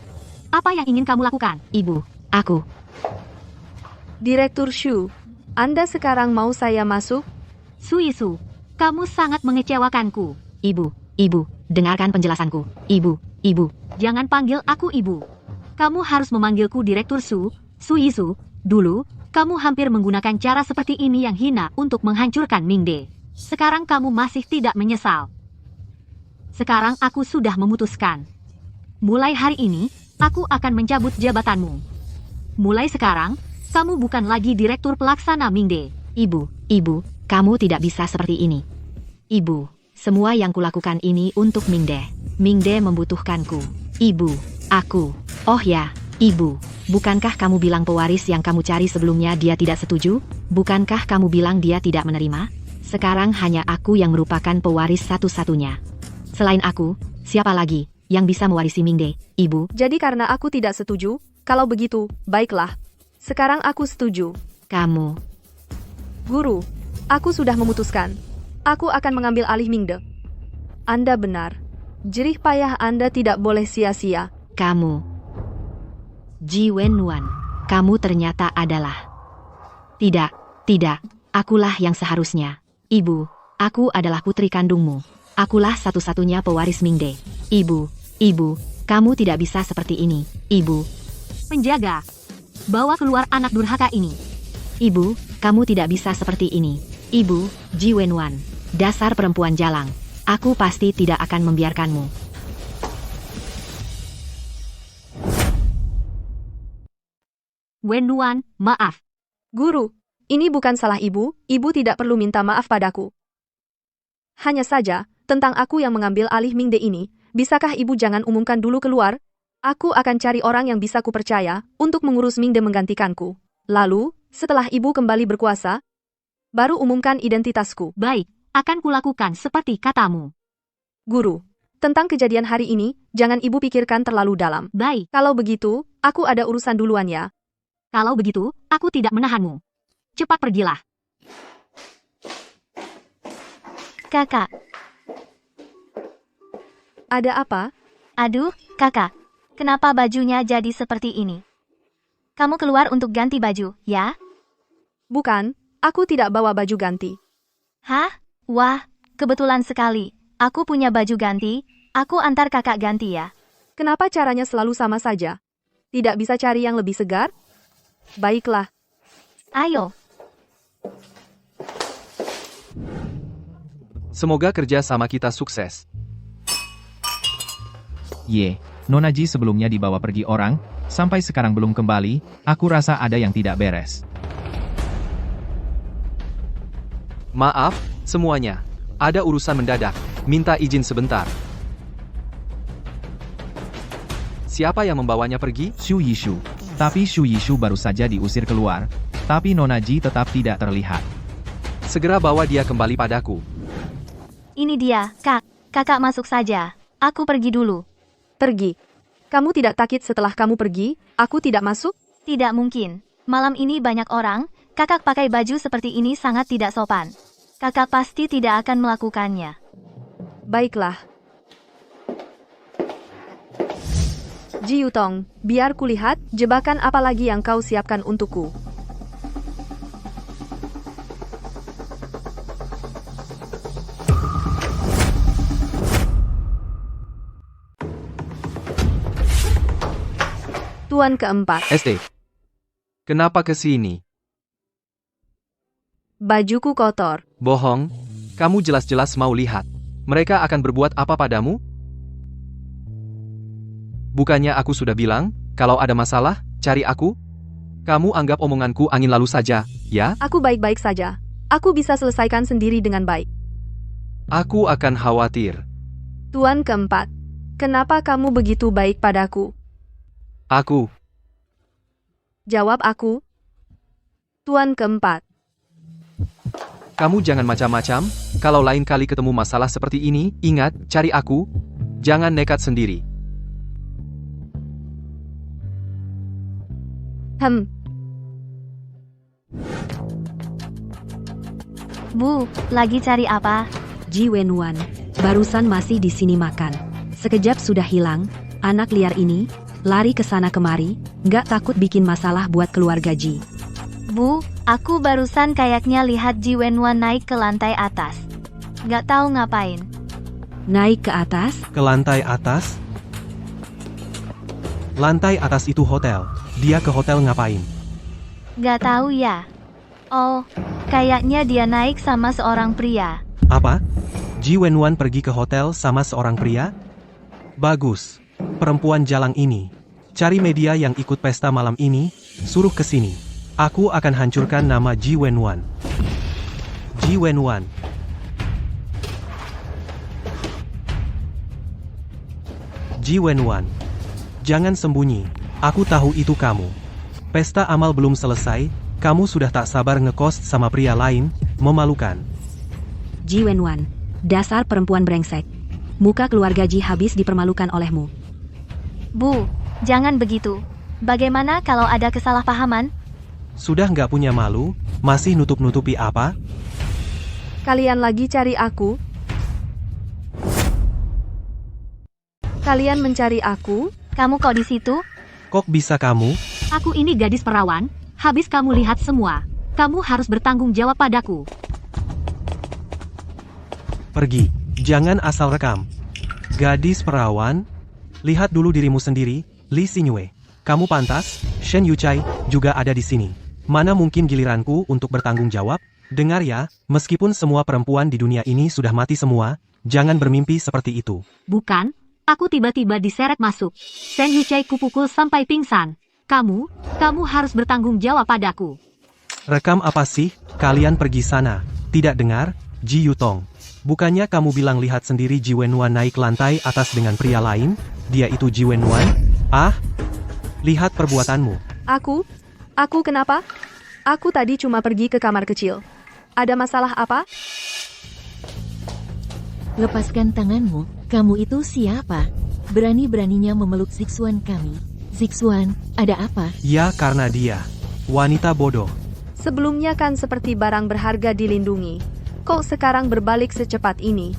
apa yang ingin kamu lakukan? Ibu, aku. Direktur Shu, Anda sekarang mau saya masuk? Suishu, kamu sangat mengecewakanku. Ibu, dengarkan penjelasanku. Ibu, jangan panggil aku ibu. Kamu harus memanggilku Direktur Suishu. Dulu, kamu hampir menggunakan cara seperti ini yang hina untuk menghancurkan Mingde. Sekarang kamu masih tidak menyesal. Sekarang aku sudah memutuskan. Mulai hari ini, aku akan mencabut jabatanmu. Mulai sekarang, kamu bukan lagi Direktur Pelaksana Mingde. Ibu, kamu tidak bisa seperti ini. Ibu, semua yang kulakukan ini untuk Mingde. Mingde membutuhkanku. Ibu, aku. Oh ya, Ibu, bukankah kamu bilang pewaris yang kamu cari sebelumnya dia tidak setuju? Bukankah kamu bilang dia tidak menerima? Sekarang hanya aku yang merupakan pewaris satu-satunya. Selain aku, siapa lagi yang bisa mewarisi Mingde, Ibu? Jadi karena aku tidak setuju, kalau begitu, baiklah. Sekarang aku setuju. Kamu. Guru, aku sudah memutuskan. Aku akan mengambil alih Mingde. Anda benar. Jerih payah Anda tidak boleh sia-sia. Kamu. Ji Wenwan, kamu ternyata adalah. Tidak, akulah yang seharusnya. Ibu, aku adalah putri kandungmu. Akulah satu-satunya pewaris Mingde. Ibu, kamu tidak bisa seperti ini. Ibu. Penjaga. Bawa keluar anak durhaka ini. Ibu, kamu tidak bisa seperti ini. Ibu, Ji Wenwan. Dasar perempuan jalang. Aku pasti tidak akan membiarkanmu. Wenwan, maaf. Guru, ini bukan salah ibu tidak perlu minta maaf padaku. Hanya saja, tentang aku yang mengambil alih Mingde ini, bisakah ibu jangan umumkan dulu keluar? Aku akan cari orang yang bisa kupercaya untuk mengurus Mingde menggantikanku. Lalu, setelah ibu kembali berkuasa, baru umumkan identitasku. Baik, akan kulakukan seperti katamu. Guru, tentang kejadian hari ini, jangan ibu pikirkan terlalu dalam. Baik. Kalau begitu, aku ada urusan duluan ya. Kalau begitu, aku tidak menahanmu. Cepat pergilah. Kakak. Ada apa? Aduh, kakak. Kenapa bajunya jadi seperti ini? Kamu keluar untuk ganti baju, ya? Bukan, aku tidak bawa baju ganti. Hah? Wah, kebetulan sekali. Aku punya baju ganti, aku antar kakak ganti ya. Kenapa caranya selalu sama saja? Tidak bisa cari yang lebih segar? Baiklah. Ayo. Semoga kerja sama kita sukses. Nona Ji sebelumnya dibawa pergi orang, sampai sekarang belum kembali, aku rasa ada yang tidak beres. Maaf, semuanya. Ada urusan mendadak. Minta izin sebentar. Siapa yang membawanya pergi? Xu Yishu. Tapi Xu Yishu baru saja diusir keluar, tapi Nona Ji tetap tidak terlihat. Segera bawa dia kembali padaku. Ini dia, Kak. Kakak masuk saja. Aku pergi dulu. Pergi. Kamu tidak takut setelah kamu pergi, aku tidak masuk? Tidak mungkin. Malam ini banyak orang, kakak pakai baju seperti ini sangat tidak sopan. Kakak pasti tidak akan melakukannya. Baiklah. Ji Yutong, biar kulihat jebakan apa lagi yang kau siapkan untukku. Tuan keempat. Kenapa ke sini? Bajuku kotor. Bohong. Kamu jelas-jelas mau lihat. Mereka akan berbuat apa padamu? Bukannya aku sudah bilang, kalau ada masalah, cari aku? Kamu anggap omonganku angin lalu saja, ya? Aku baik-baik saja. Aku bisa selesaikan sendiri dengan baik. Aku akan khawatir. Tuan keempat. Kenapa kamu begitu baik padaku? Aku. Jawab aku. Tuan keempat. Kamu jangan macam-macam, kalau lain kali ketemu masalah seperti ini, ingat, cari aku. Jangan nekat sendiri. Bu, lagi cari apa? Ji Wenwan, barusan masih di sini makan. Sekejap sudah hilang, anak liar ini, lari ke sana kemari, nggak takut bikin masalah buat keluarga Ji. Bu, aku barusan kayaknya lihat Ji Wenwan naik ke lantai atas. Gak tahu ngapain. Naik ke atas? Ke lantai atas? Lantai atas itu hotel. Dia ke hotel ngapain? Gak tahu ya. Oh, kayaknya dia naik sama seorang pria. Apa? Ji Wenwan pergi ke hotel sama seorang pria? Bagus. Perempuan jalang ini. Cari media yang ikut pesta malam ini, suruh ke sini. Aku akan hancurkan nama Ji Wenwan. Ji Wenwan. Ji Wenwan. Jangan sembunyi. Aku tahu itu kamu. Pesta amal belum selesai, kamu sudah tak sabar ngekos sama pria lain, memalukan. Ji Wenwan. Dasar perempuan brengsek. Muka keluarga Ji habis dipermalukan olehmu. Bu, jangan begitu. Bagaimana kalau ada kesalahpahaman? Sudah nggak punya malu, masih nutup-nutupi apa? Kalian lagi cari aku? Kalian mencari aku? Kamu kok di situ? Kok bisa kamu? Aku ini gadis perawan, habis kamu lihat semua. Kamu harus bertanggung jawab padaku. Pergi, jangan asal rekam. Gadis perawan? Lihat dulu dirimu sendiri, Li Xingyue. Kamu pantas, Shen Yuchai juga ada di sini. Mana mungkin giliranku untuk bertanggung jawab? Dengar ya, meskipun semua perempuan di dunia ini sudah mati semua, jangan bermimpi seperti itu. Bukan, aku tiba-tiba diseret masuk. Shen Yuchai kupukul sampai pingsan. Kamu harus bertanggung jawab padaku. Rekam apa sih? Kalian pergi sana. Tidak dengar? Ji Yutong. Bukannya kamu bilang lihat sendiri Ji Wenwan naik lantai atas dengan pria lain? Dia itu Ji Wenwan? Ah? Lihat perbuatanmu. Aku kenapa? Aku tadi cuma pergi ke kamar kecil. Ada masalah apa? Lepaskan tanganmu, kamu itu siapa? Berani-beraninya memeluk Zixuan kami. Zixuan, ada apa? Ya karena dia. Wanita bodoh. Sebelumnya kan seperti barang berharga dilindungi. Kok sekarang berbalik secepat ini?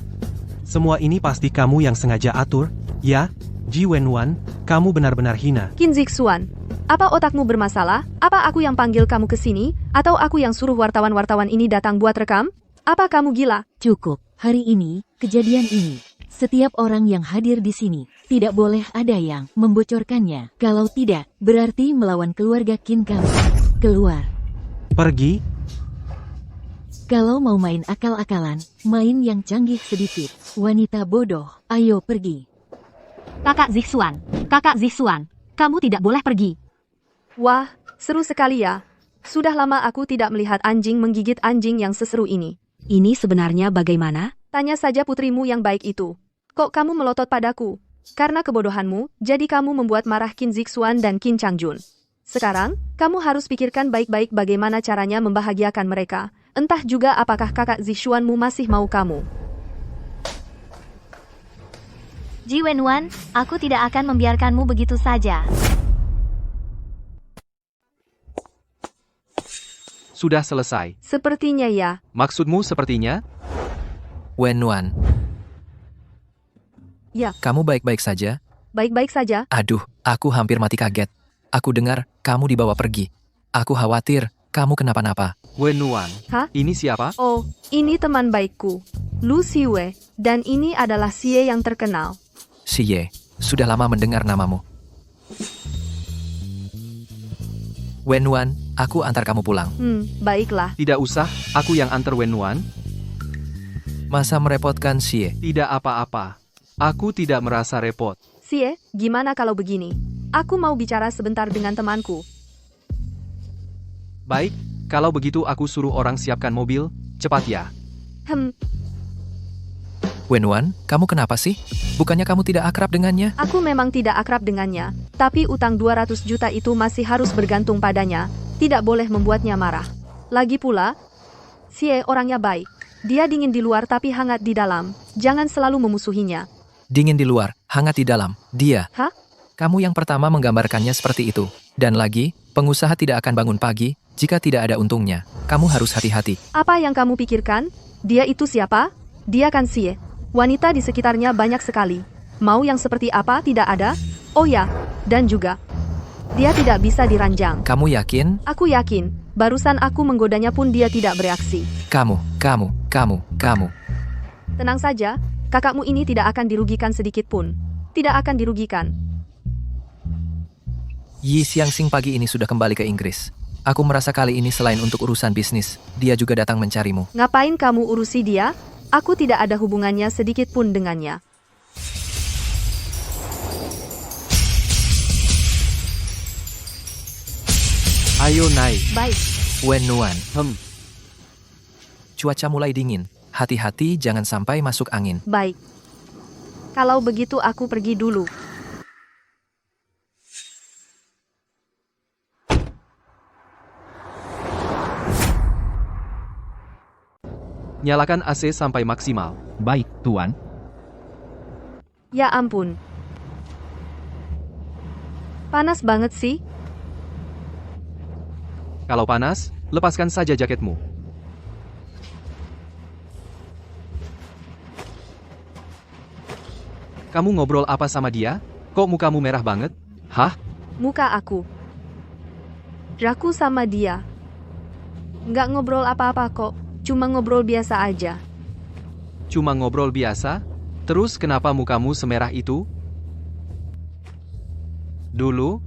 Semua ini pasti kamu yang sengaja atur, ya? Ji Wenwan, kamu benar-benar hina. Qin Zixuan, apa otakmu bermasalah? Apa aku yang panggil kamu ke sini? Atau aku yang suruh wartawan-wartawan ini datang buat rekam? Apa kamu gila? Cukup, hari ini, kejadian ini. Setiap orang yang hadir di sini, tidak boleh ada yang membocorkannya. Kalau tidak, berarti melawan keluarga Qin kami. Keluar. Pergi? Kalau mau main akal-akalan, main yang canggih sedikit. Wanita bodoh, ayo pergi. Kakak Zixuan, kamu tidak boleh pergi. Wah, seru sekali ya. Sudah lama aku tidak melihat anjing menggigit anjing yang seseru ini. Ini sebenarnya bagaimana? Tanya saja putrimu yang baik itu. Kok kamu melotot padaku? Karena kebodohanmu, jadi kamu membuat marah Qin Zixuan dan Qin Changjun. Sekarang, kamu harus pikirkan baik-baik bagaimana caranya membahagiakan mereka. Entah juga apakah kakak Zixuanmu masih mau kamu. Ji Wenwan, aku tidak akan membiarkanmu begitu saja. Sudah selesai. Sepertinya ya. Maksudmu sepertinya? Wenwan, Ya, kamu baik-baik saja? baik-baik saja. Aduh, aku hampir mati kaget. Aku dengar kamu dibawa pergi. Aku khawatir kamu kenapa-napa. Wenwan. Hah? Ini siapa? Oh, ini teman baikku, Lu Siwei, dan ini adalah Xie yang terkenal. Xie, sudah lama mendengar namamu. Wenwan, aku antar kamu pulang. Baiklah. Tidak usah, aku yang antar Wenwan. Masa merepotkan Xie? Tidak apa-apa. Aku tidak merasa repot. Xie, gimana kalau begini? Aku mau bicara sebentar dengan temanku. Baik, kalau begitu aku suruh orang siapkan mobil, cepat ya. Wenwan, kamu kenapa sih? Bukannya kamu tidak akrab dengannya? Aku memang tidak akrab dengannya, tapi utang 200 juta itu masih harus bergantung padanya, tidak boleh membuatnya marah. Lagi pula, Xie orangnya baik. Dia dingin di luar tapi hangat di dalam, jangan selalu memusuhinya. Dingin di luar, hangat di dalam. Dia. Hah? Kamu yang pertama menggambarkannya seperti itu. Dan lagi, pengusaha tidak akan bangun pagi jika tidak ada untungnya. Kamu harus hati-hati. Apa yang kamu pikirkan? Dia itu siapa? Dia kan Xie. Wanita di sekitarnya banyak sekali. Mau yang seperti apa tidak ada? Oh ya, dan juga, dia tidak bisa diranjang. Kamu yakin? Aku yakin. Barusan aku menggodanya pun dia tidak bereaksi. Kamu. Tenang saja, kakakmu ini tidak akan dirugikan sedikit pun. Tidak akan dirugikan. Yi Xiangxing pagi ini sudah kembali ke Inggris. Aku merasa kali ini selain untuk urusan bisnis, dia juga datang mencarimu. Ngapain kamu urusi dia? Aku tidak ada hubungannya sedikit pun dengannya. Ayo naik. Baik. Wenwan. Cuaca mulai dingin. Hati-hati jangan sampai masuk angin. Baik. Kalau begitu aku pergi dulu. Nyalakan AC sampai maksimal. Baik, Tuan. Ya ampun. Panas banget sih. Kalau panas, lepaskan saja jaketmu. Kamu ngobrol apa sama dia? Kok mukamu merah banget? Hah? Muka aku. Raku sama dia. Nggak ngobrol apa-apa kok. Cuma ngobrol biasa aja. Cuma ngobrol biasa? Terus kenapa mukamu semerah itu? Dulu,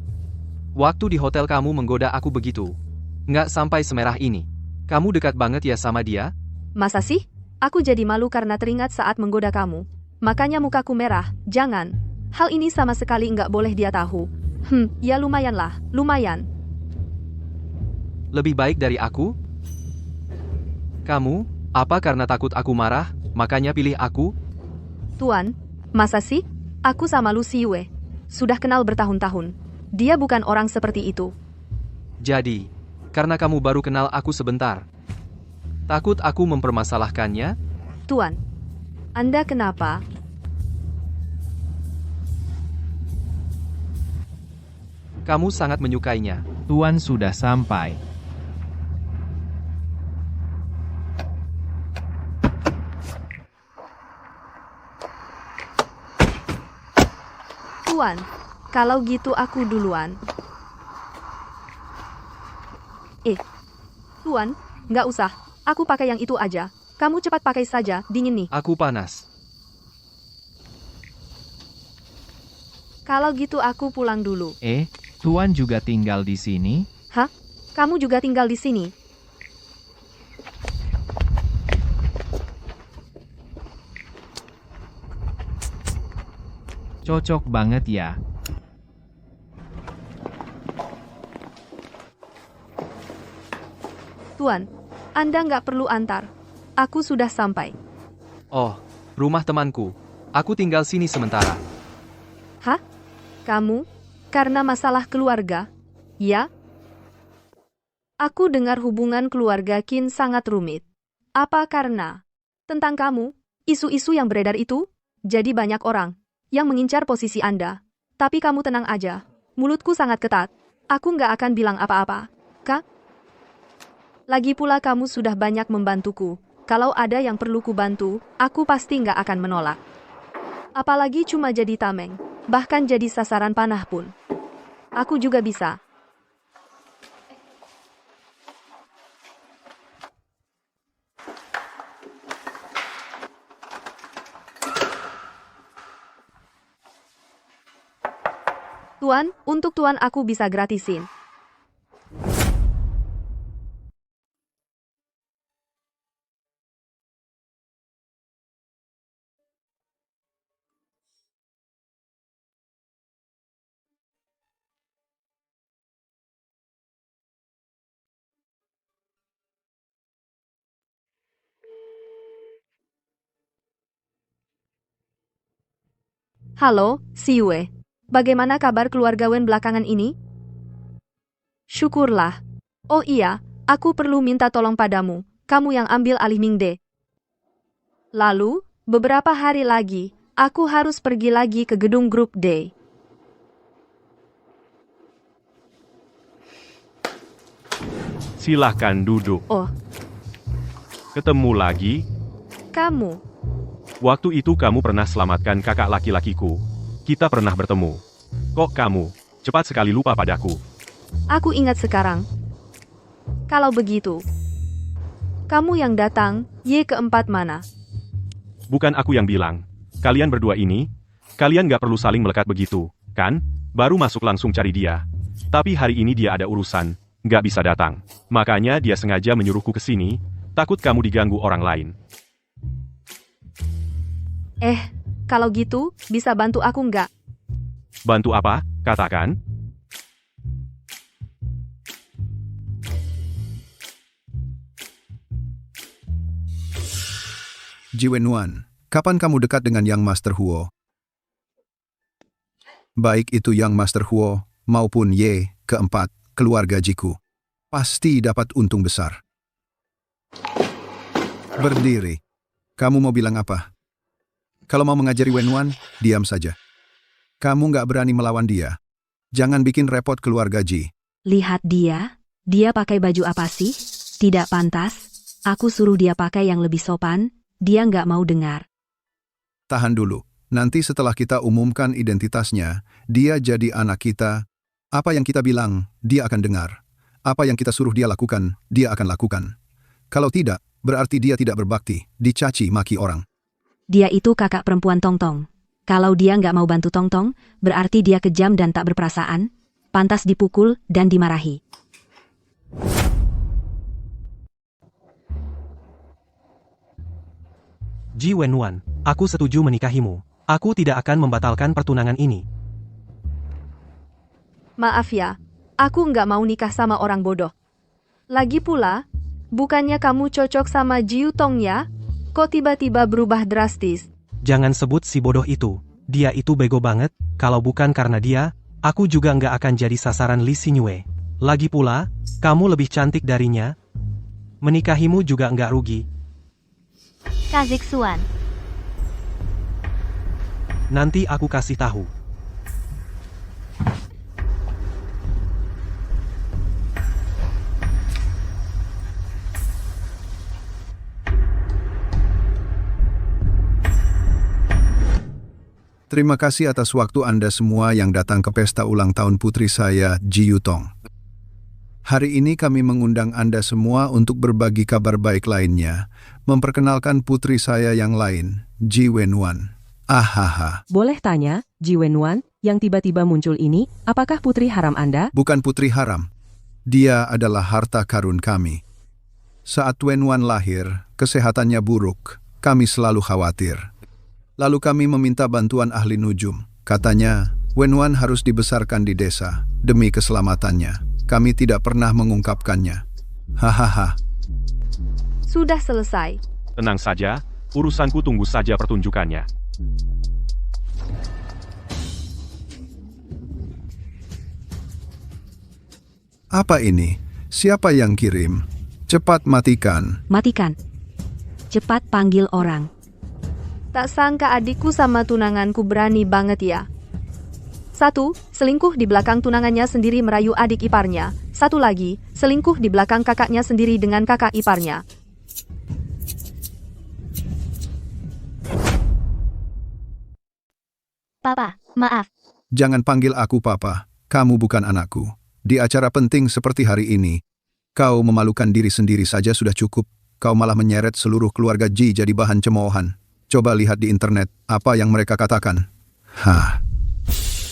waktu di hotel kamu menggoda aku begitu. Nggak sampai semerah ini. Kamu dekat banget ya sama dia? Masa sih? Aku jadi malu karena teringat saat menggoda kamu. Makanya mukaku merah. Jangan. Hal ini sama sekali nggak boleh dia tahu. Ya lumayan lah. Lumayan. Lebih baik dari aku? Kamu, apa karena takut aku marah, makanya pilih aku? Tuan, masa sih? Aku sama Lu Siwei. Sudah kenal bertahun-tahun. Dia bukan orang seperti itu. Jadi, karena kamu baru kenal aku sebentar. Takut aku mempermasalahkannya? Tuan, Anda kenapa? Kamu sangat menyukainya. Tuan sudah sampai. Tuan, kalau gitu aku duluan. Tuan, nggak usah. Aku pakai yang itu aja. Kamu cepat pakai saja, dingin nih. Aku panas. Kalau gitu aku pulang dulu. Tuan juga tinggal di sini? Hah? Kamu juga tinggal di sini? Cocok banget ya. Tuan, Anda nggak perlu antar. Aku sudah sampai. Oh, rumah temanku. Aku tinggal sini sementara. Hah? Kamu? Karena masalah keluarga? Ya? Aku dengar hubungan keluarga Qin sangat rumit. Apa karena tentang kamu, isu-isu yang beredar itu? Jadi banyak orang yang mengincar posisi Anda. Tapi kamu tenang aja. Mulutku sangat ketat. Aku nggak akan bilang apa-apa. Kak? Lagi pula kamu sudah banyak membantuku. Kalau ada yang perlu ku bantu, aku pasti nggak akan menolak. Apalagi cuma jadi tameng. Bahkan jadi sasaran panah pun. Aku juga bisa. Tuan, untuk Tuan aku bisa gratisin. Halo, si Yue. Bagaimana kabar keluarga Wen belakangan ini? Syukurlah. Oh iya, aku perlu minta tolong padamu, kamu yang ambil alih Mingde. Lalu, beberapa hari lagi, aku harus pergi lagi ke gedung grup D. Silahkan duduk. Oh, Ketemu lagi? kamu. Waktu itu kamu pernah selamatkan kakak laki-lakiku. Kita pernah bertemu. Kok kamu cepat sekali lupa padaku? Aku ingat sekarang. Kalau begitu, kamu yang datang, Y keempat mana? Bukan aku yang bilang. Kalian berdua ini, kalian gak perlu saling melekat begitu, kan? Baru masuk langsung cari dia. Tapi hari ini dia ada urusan, gak bisa datang. Makanya dia sengaja menyuruhku ke sini, takut kamu diganggu orang lain. Kalau gitu, bisa bantu aku nggak? Bantu apa? Katakan. Ji Wenwan, kapan kamu dekat dengan Yang Master Huo? Baik itu Yang Master Huo maupun Ye keempat, keluarga Jiku. Pasti dapat untung besar. Berdiri. Kamu mau bilang apa? Kalau mau mengajari Wenwan, diam saja. Kamu nggak berani melawan dia. Jangan bikin repot keluarga Ji. Lihat dia. Dia pakai baju apa sih? Tidak pantas. Aku suruh dia pakai yang lebih sopan. Dia nggak mau dengar. Tahan dulu. Nanti setelah kita umumkan identitasnya, dia jadi anak kita. Apa yang kita bilang, dia akan dengar. Apa yang kita suruh dia lakukan, dia akan lakukan. Kalau tidak, berarti dia tidak berbakti, dicaci maki orang. Dia itu kakak perempuan Tongtong. Kalau dia nggak mau bantu Tongtong, berarti dia kejam dan tak berperasaan, pantas dipukul dan dimarahi. Ji Wenwan, aku setuju menikahimu. Aku tidak akan membatalkan pertunangan ini. Maaf ya, aku nggak mau nikah sama orang bodoh. Lagi pula, bukannya kamu cocok sama Jiu Tong ya? Kok tiba-tiba berubah drastis? Jangan sebut si bodoh itu. Dia itu bego banget. Kalau bukan karena dia, aku juga nggak akan jadi sasaran Li Xinyue. Lagi pula, kamu lebih cantik darinya. Menikahimu juga nggak rugi. Kak Zixuan. Nanti aku kasih tahu. Terima kasih atas waktu Anda semua yang datang ke pesta ulang tahun putri saya, Ji Yutong. Hari ini kami mengundang Anda semua untuk berbagi kabar baik lainnya, memperkenalkan putri saya yang lain, Ji Wenwan. Ahaha. Boleh tanya, Ji Wenwan, yang tiba-tiba muncul ini, apakah putri haram Anda? Bukan putri haram. Dia adalah harta karun kami. Saat Wenwan lahir, kesehatannya buruk. Kami selalu khawatir. Lalu kami meminta bantuan ahli nujum. Katanya, Wenwan harus dibesarkan di desa, demi keselamatannya. Kami tidak pernah mengungkapkannya. Hahaha. Sudah selesai. Tenang saja, urusanku tunggu saja pertunjukannya. Apa ini? Siapa yang kirim? Cepat matikan. Matikan. Cepat panggil orang. Tak sangka adikku sama tunanganku berani banget ya. 1. Selingkuh di belakang tunangannya sendiri merayu adik iparnya. 1 lagi, selingkuh di belakang kakaknya sendiri dengan kakak iparnya. Papa, maaf. Jangan panggil aku papa, kamu bukan anakku. Di acara penting seperti hari ini, kau memalukan diri sendiri saja sudah cukup. Kau malah menyeret seluruh keluarga Ji jadi bahan cemoohan. Coba lihat di internet apa yang mereka katakan. Hah,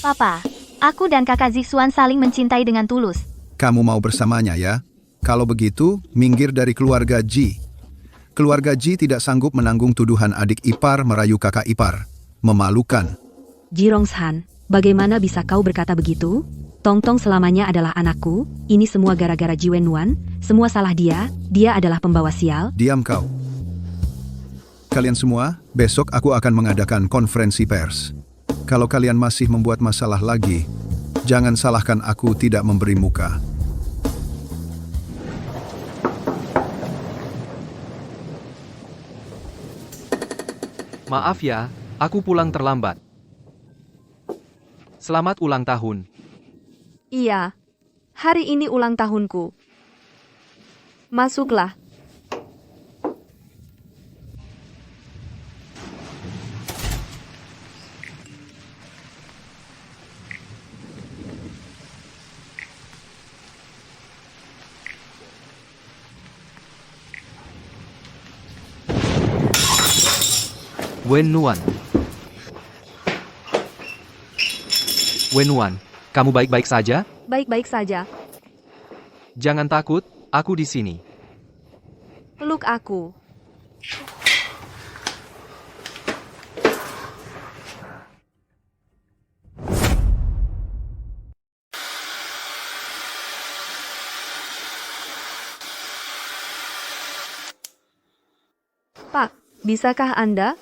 Papa, aku dan kakak Zixuan saling mencintai dengan tulus. kamu mau bersamanya ya? Kalau begitu, minggir dari keluarga Ji. Keluarga Ji tidak sanggup menanggung tuduhan adik ipar merayu kakak ipar. Memalukan. Jirongshan, bagaimana bisa kau berkata begitu? Tongtong selamanya adalah anakku, ini semua gara-gara Ji Wenwan, semua salah dia adalah pembawa sial. Diam kau. Kalian semua, besok aku akan mengadakan konferensi pers. Kalau kalian masih membuat masalah lagi, jangan salahkan aku tidak memberi muka. Maaf ya, aku pulang terlambat. Selamat ulang tahun. Iya, hari ini ulang tahunku. Masuklah. Wenwan. Wenwan, kamu baik-baik saja? Baik-baik saja. Jangan takut, aku di sini. Peluk aku. Pak, bisakah Anda?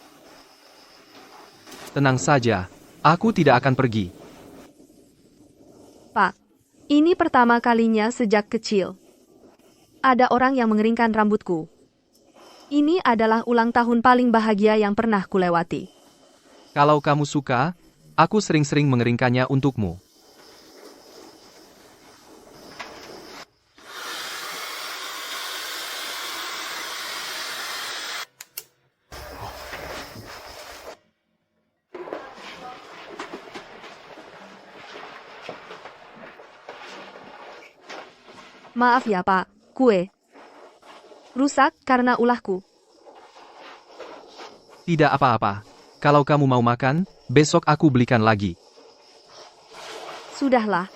Tenang saja, aku tidak akan pergi. Pak, ini pertama kalinya sejak kecil. Ada orang yang mengeringkan rambutku. Ini adalah ulang tahun paling bahagia yang pernah kulewati. Kalau kamu suka, aku sering-sering mengeringkannya untukmu. Maaf ya Pak, kue rusak karena ulahku. Tidak apa-apa. Kalau kamu mau makan, besok aku belikan lagi. Sudahlah.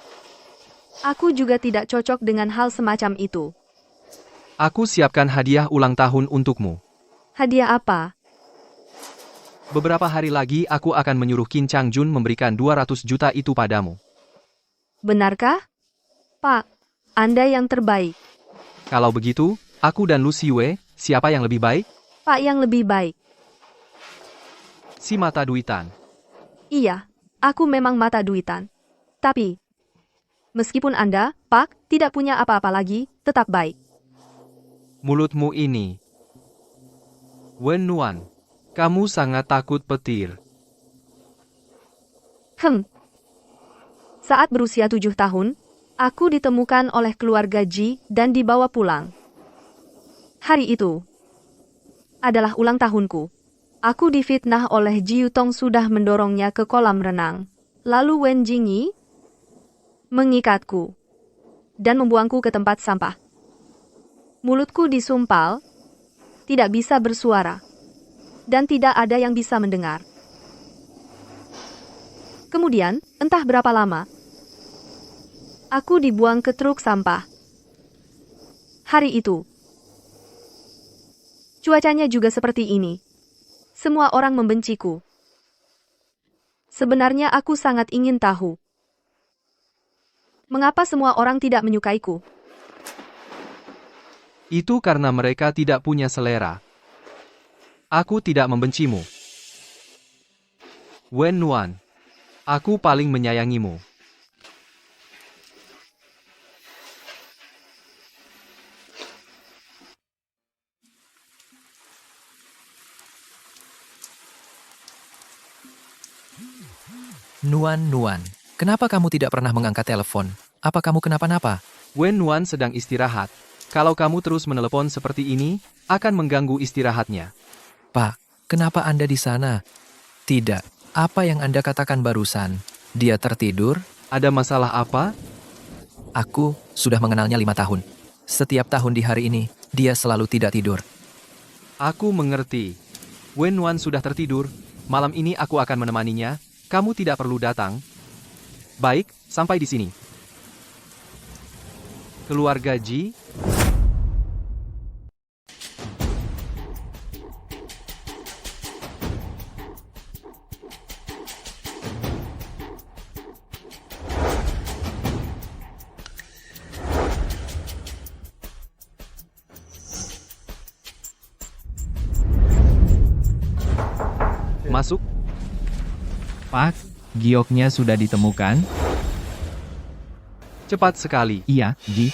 Aku juga tidak cocok dengan hal semacam itu. Aku siapkan hadiah ulang tahun untukmu. Hadiah apa? Beberapa hari lagi aku akan menyuruh Qin Changjun memberikan 200 juta itu padamu. Benarkah? Pak, Anda yang terbaik. Kalau begitu, aku dan Lu Siwei, siapa yang lebih baik? Pak yang lebih baik. Si mata duitan. Iya, aku memang mata duitan. Tapi, meskipun Anda, Pak, tidak punya apa-apa lagi, tetap baik. Mulutmu ini. Wenwan, kamu sangat takut petir. Saat berusia 7 tahun, aku ditemukan oleh keluarga Ji dan dibawa pulang. Hari itu adalah ulang tahunku. Aku difitnah oleh Ji Yutong sudah mendorongnya ke kolam renang. Lalu Wen Jingyi mengikatku dan membuangku ke tempat sampah. Mulutku disumpal, tidak bisa bersuara, dan tidak ada yang bisa mendengar. Kemudian, entah berapa lama, aku dibuang ke truk sampah. Hari itu, cuacanya juga seperti ini. Semua orang membenciku. Sebenarnya aku sangat ingin tahu, mengapa semua orang tidak menyukaiku. Itu karena mereka tidak punya selera. Aku tidak membencimu. Wenwan, aku paling menyayangimu. Nuan, kenapa kamu tidak pernah mengangkat telepon? Apa kamu kenapa-napa? Wen-Nuan sedang istirahat. Kalau kamu terus menelepon seperti ini, akan mengganggu istirahatnya. Pak, kenapa Anda di sana? Tidak, apa yang Anda katakan barusan? Dia tertidur? Ada masalah apa? Aku sudah mengenalnya 5 tahun. Setiap tahun di hari ini, dia selalu tidak tidur. Aku mengerti. Wen-Nuan sudah tertidur. Malam ini aku akan menemaninya. Kamu tidak perlu datang. Baik, sampai di sini. Keluarga Ji. Masuk. Pak, gioknya sudah ditemukan? Cepat sekali. Iya, Ji.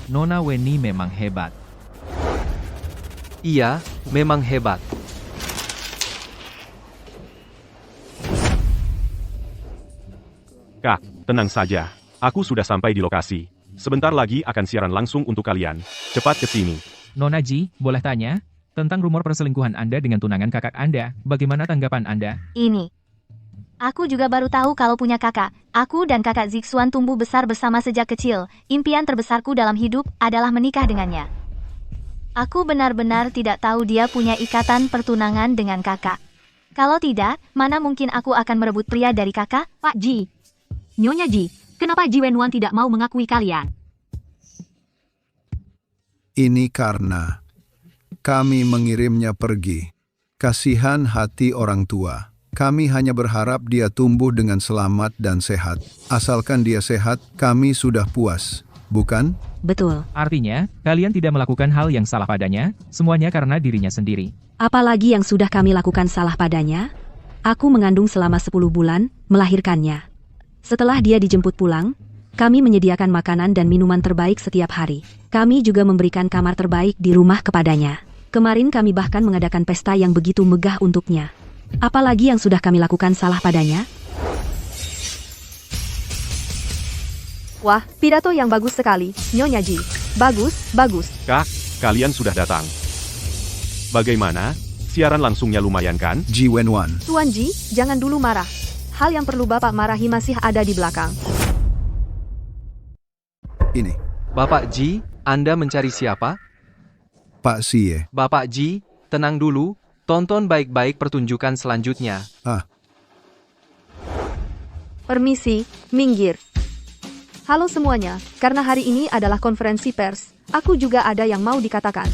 Nona Weni memang hebat. Iya, memang hebat. Kak, tenang saja. Aku sudah sampai di lokasi. Sebentar lagi akan siaran langsung untuk kalian. Cepat ke sini. Nona Ji, boleh tanya? Tentang rumor perselingkuhan Anda dengan tunangan kakak Anda, bagaimana tanggapan Anda? Ini. Aku juga baru tahu kalau punya kakak. Aku dan kakak Zixuan tumbuh besar bersama sejak kecil. Impian terbesarku dalam hidup adalah menikah dengannya. Aku benar-benar tidak tahu dia punya ikatan pertunangan dengan kakak. Kalau tidak, mana mungkin aku akan merebut pria dari kakak? Pak Ji. Nyonya Ji, kenapa Ji Wenwan tidak mau mengakui kalian? Ini karena kami mengirimnya pergi. Kasihan hati orang tua. Kami hanya berharap dia tumbuh dengan selamat dan sehat. Asalkan dia sehat, kami sudah puas. Bukan? Betul. Artinya, kalian tidak melakukan hal yang salah padanya, semuanya karena dirinya sendiri. Apalagi yang sudah kami lakukan salah padanya? Aku mengandung selama 10 bulan, melahirkannya. Setelah dia dijemput pulang, kami menyediakan makanan dan minuman terbaik setiap hari. Kami juga memberikan kamar terbaik di rumah kepadanya. Kemarin kami bahkan mengadakan pesta yang begitu megah untuknya. Apalagi yang sudah kami lakukan salah padanya? Wah, pidato yang bagus sekali, Nyonya Ji. Bagus, bagus. Kak, kalian sudah datang. Bagaimana? Siaran langsungnya lumayan kan? Ji Wenwan. Tuan Ji, jangan dulu marah. Hal yang perlu Bapak marahi masih ada di belakang. Ini. Bapak Ji, Anda mencari siapa? Pak Xie. Bapak Ji, tenang dulu. Tonton baik-baik pertunjukan selanjutnya. Permisi, minggir. Halo semuanya, karena hari ini adalah konferensi pers, aku juga ada yang mau dikatakan.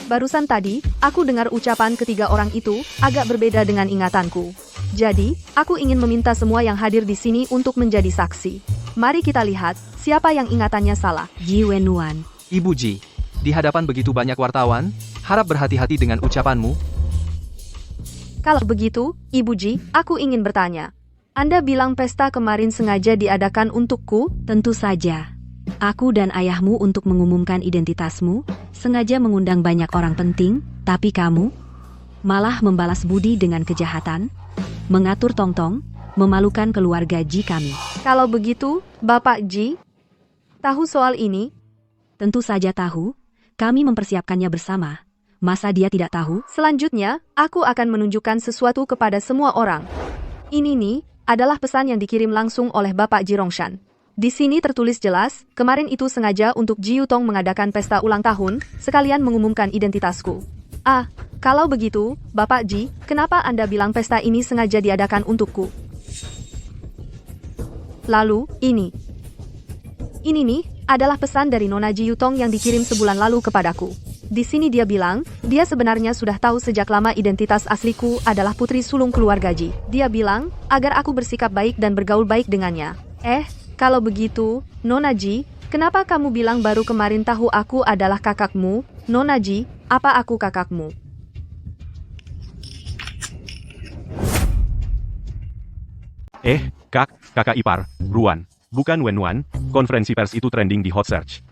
Barusan tadi, aku dengar ucapan ketiga orang itu agak berbeda dengan ingatanku. Jadi, aku ingin meminta semua yang hadir di sini untuk menjadi saksi. Mari kita lihat siapa yang ingatannya salah. Ji Wenwan. Ibu Ji, di hadapan begitu banyak wartawan, harap berhati-hati dengan ucapanmu. Kalau begitu, Ibu Ji, aku ingin bertanya. Anda bilang pesta kemarin sengaja diadakan untukku? Tentu saja. Aku dan ayahmu untuk mengumumkan identitasmu, sengaja mengundang banyak orang penting, tapi kamu malah membalas budi dengan kejahatan, mengatur tong-tong, memalukan keluarga Ji kami. Kalau begitu, Bapak Ji, tahu soal ini? Tentu saja tahu, kami mempersiapkannya bersama. Masa dia tidak tahu? Selanjutnya, aku akan menunjukkan sesuatu kepada semua orang. Ini nih, adalah pesan yang dikirim langsung oleh Bapak Ji Rongshan. Di sini tertulis jelas, kemarin itu sengaja untuk Ji Yutong mengadakan pesta ulang tahun, sekalian mengumumkan identitasku. Kalau begitu, Bapak Ji, kenapa Anda bilang pesta ini sengaja diadakan untukku? Lalu, ini nih, adalah pesan dari Nona Ji Yutong yang dikirim sebulan lalu kepadaku. Di sini dia bilang, dia sebenarnya sudah tahu sejak lama identitas asliku adalah putri sulung keluarga Ji. Dia bilang, agar aku bersikap baik dan bergaul baik dengannya. Kalau begitu, Nona Ji, kenapa kamu bilang baru kemarin tahu aku adalah kakakmu? Nona Ji, apa aku kakakmu? Kakak ipar, Ruan. Bukan Wenwan, konferensi pers itu trending di Hot Search.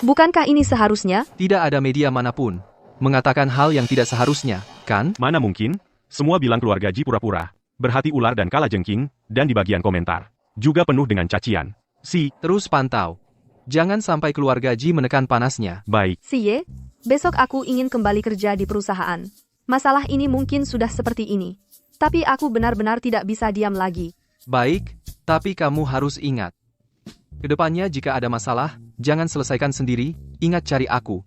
Bukankah ini seharusnya? Tidak ada media manapun mengatakan hal yang tidak seharusnya, kan? Mana mungkin? Semua bilang keluarga Ji pura-pura. berhati ular dan kalajengking, dan di bagian komentar juga penuh dengan cacian. Terus pantau. Jangan sampai keluarga Ji menekan panasnya. Baik. Siye, besok aku ingin kembali kerja di perusahaan. Masalah ini mungkin sudah seperti ini. Tapi aku benar-benar tidak bisa diam lagi. Baik, tapi kamu harus ingat. Kedepannya jika ada masalah, jangan selesaikan sendiri, ingat cari aku.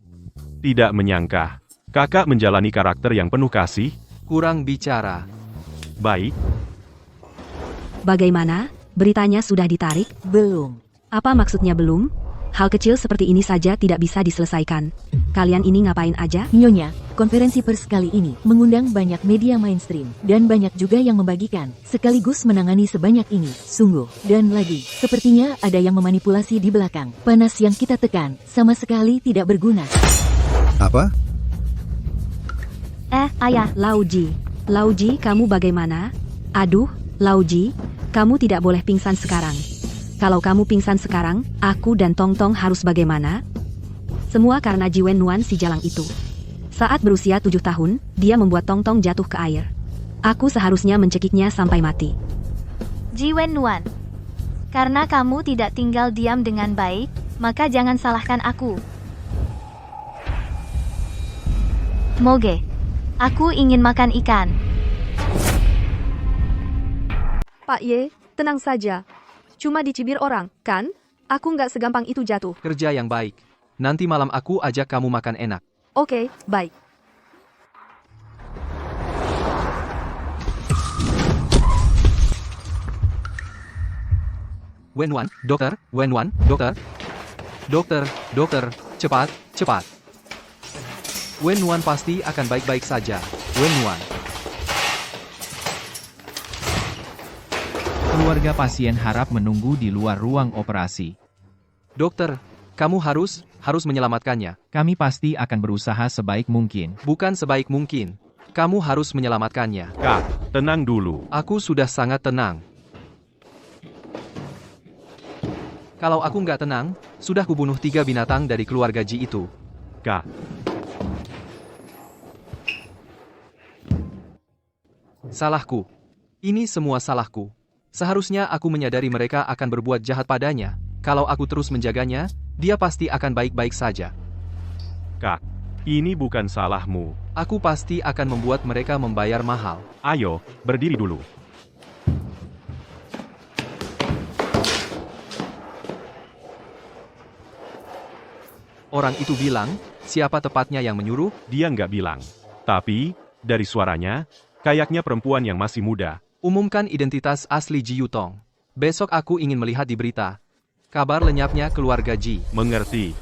Tidak menyangka. Kakak menjalani karakter yang penuh kasih. Kurang bicara. Baik. Bagaimana? Beritanya sudah ditarik? Belum. Apa maksudnya belum? Hal kecil seperti ini saja tidak bisa diselesaikan. Kalian ini ngapain aja? Nyonya, konferensi pers kali ini mengundang banyak media mainstream dan banyak juga yang membagikan, sekaligus menangani sebanyak ini. Sungguh, dan lagi, sepertinya ada yang memanipulasi di belakang. Panas yang kita tekan sama sekali tidak berguna. Apa? Ayah. Lauji, kamu bagaimana? Aduh, Lauji, kamu tidak boleh pingsan sekarang. Kalau kamu pingsan sekarang, aku dan Tong Tong harus bagaimana? Semua karena Ji Wenwan si jalang itu. Saat berusia 7 tahun, dia membuat Tong Tong jatuh ke air. Aku seharusnya mencekiknya sampai mati. Ji Wenwan. Karena kamu tidak tinggal diam dengan baik, maka jangan salahkan aku. Moge. Aku ingin makan ikan. Pak Ye, tenang saja. Cuma dicibir orang, kan? Aku nggak segampang itu jatuh. Kerja yang baik. Nanti malam aku ajak kamu makan enak. Oke, baik. Wenwan, dokter, Wenwan, dokter. Dokter, cepat. Wenwan pasti akan baik-baik saja. Wenwan. Keluarga pasien harap menunggu di luar ruang operasi. Dokter, kamu harus menyelamatkannya. Kami pasti akan berusaha sebaik mungkin. Bukan sebaik mungkin. Kamu harus menyelamatkannya. Kak, tenang dulu. Aku sudah sangat tenang. Kalau aku nggak tenang, sudah kubunuh 3 binatang dari keluarga Ji itu. Kak. Salahku. Ini semua salahku. Seharusnya aku menyadari mereka akan berbuat jahat padanya. Kalau aku terus menjaganya, dia pasti akan baik-baik saja. Kak, ini bukan salahmu. Aku pasti akan membuat mereka membayar mahal. Ayo, berdiri dulu. Orang itu bilang, siapa tepatnya yang menyuruh? Dia nggak bilang. Tapi, dari suaranya, kayaknya perempuan yang masih muda. Umumkan identitas asli Ji Yutong. Besok aku ingin melihat di berita. Kabar lenyapnya keluarga Ji. Mengerti.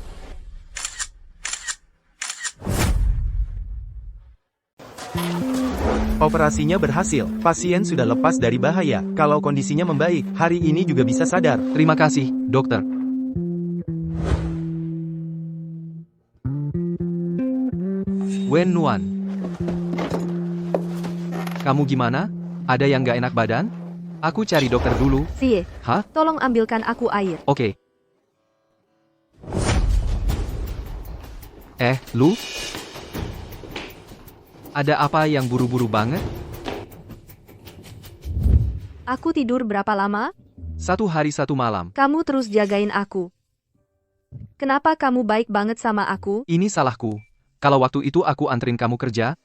Operasinya berhasil. Pasien sudah lepas dari bahaya. Kalau kondisinya membaik, hari ini juga bisa sadar. Terima kasih, dokter. Wenwan. Kamu gimana? Ada yang gak enak badan? Aku cari dokter dulu. Siye, Hah? tolong ambilkan aku air. Oke. Lu? Ada apa yang buru-buru banget? Aku tidur berapa lama? 1 hari 1 malam. Kamu terus jagain aku. Kenapa kamu baik banget sama aku? Ini salahku. Kalau waktu itu aku anterin kamu kerja,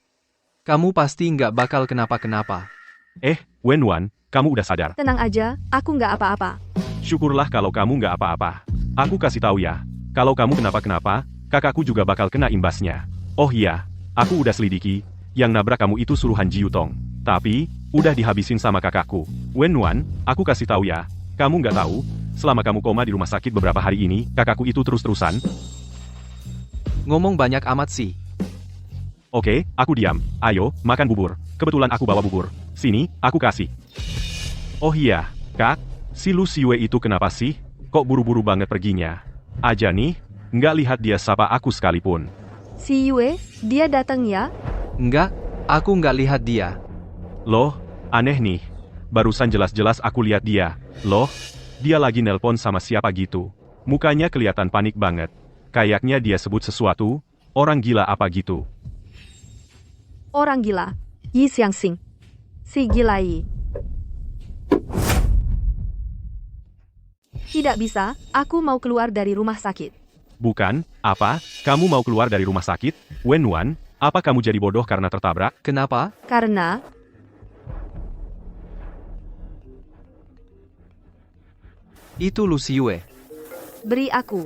kamu pasti nggak bakal kenapa-kenapa. Wenwan, kamu udah sadar. Tenang aja, aku nggak apa-apa. Syukurlah kalau kamu nggak apa-apa. Aku kasih tahu ya, kalau kamu kenapa-kenapa, kakakku juga bakal kena imbasnya. Oh iya, aku udah selidiki, yang nabrak kamu itu suruhan Ji Yutong. Tapi, udah dihabisin sama kakakku. Wenwan, aku kasih tahu ya, kamu nggak tahu, selama kamu koma di rumah sakit beberapa hari ini, kakakku itu terus-terusan. Ngomong banyak amat sih. Oke, aku diam. Ayo, makan bubur. Kebetulan aku bawa bubur. Sini, aku kasih. Oh iya, Kak, si Lu Siwe itu kenapa sih? Kok buru-buru banget perginya? Aja nih, nggak lihat dia sapa aku sekalipun. Si Yue, dia datang ya? Enggak, aku nggak lihat dia. Loh, aneh nih. Barusan jelas-jelas aku lihat dia. Loh, dia lagi nelpon sama siapa gitu. Mukanya kelihatan panik banget. Kayaknya dia sebut sesuatu, orang gila apa gitu. Orang gila. Yi Xiangxing. Si gila Yi. Tidak bisa, aku mau keluar dari rumah sakit. Bukan, apa? Kamu mau keluar dari rumah sakit? Wenwan, apa kamu jadi bodoh karena tertabrak? Kenapa? Karena, Itu Lu Xiyue. beri aku.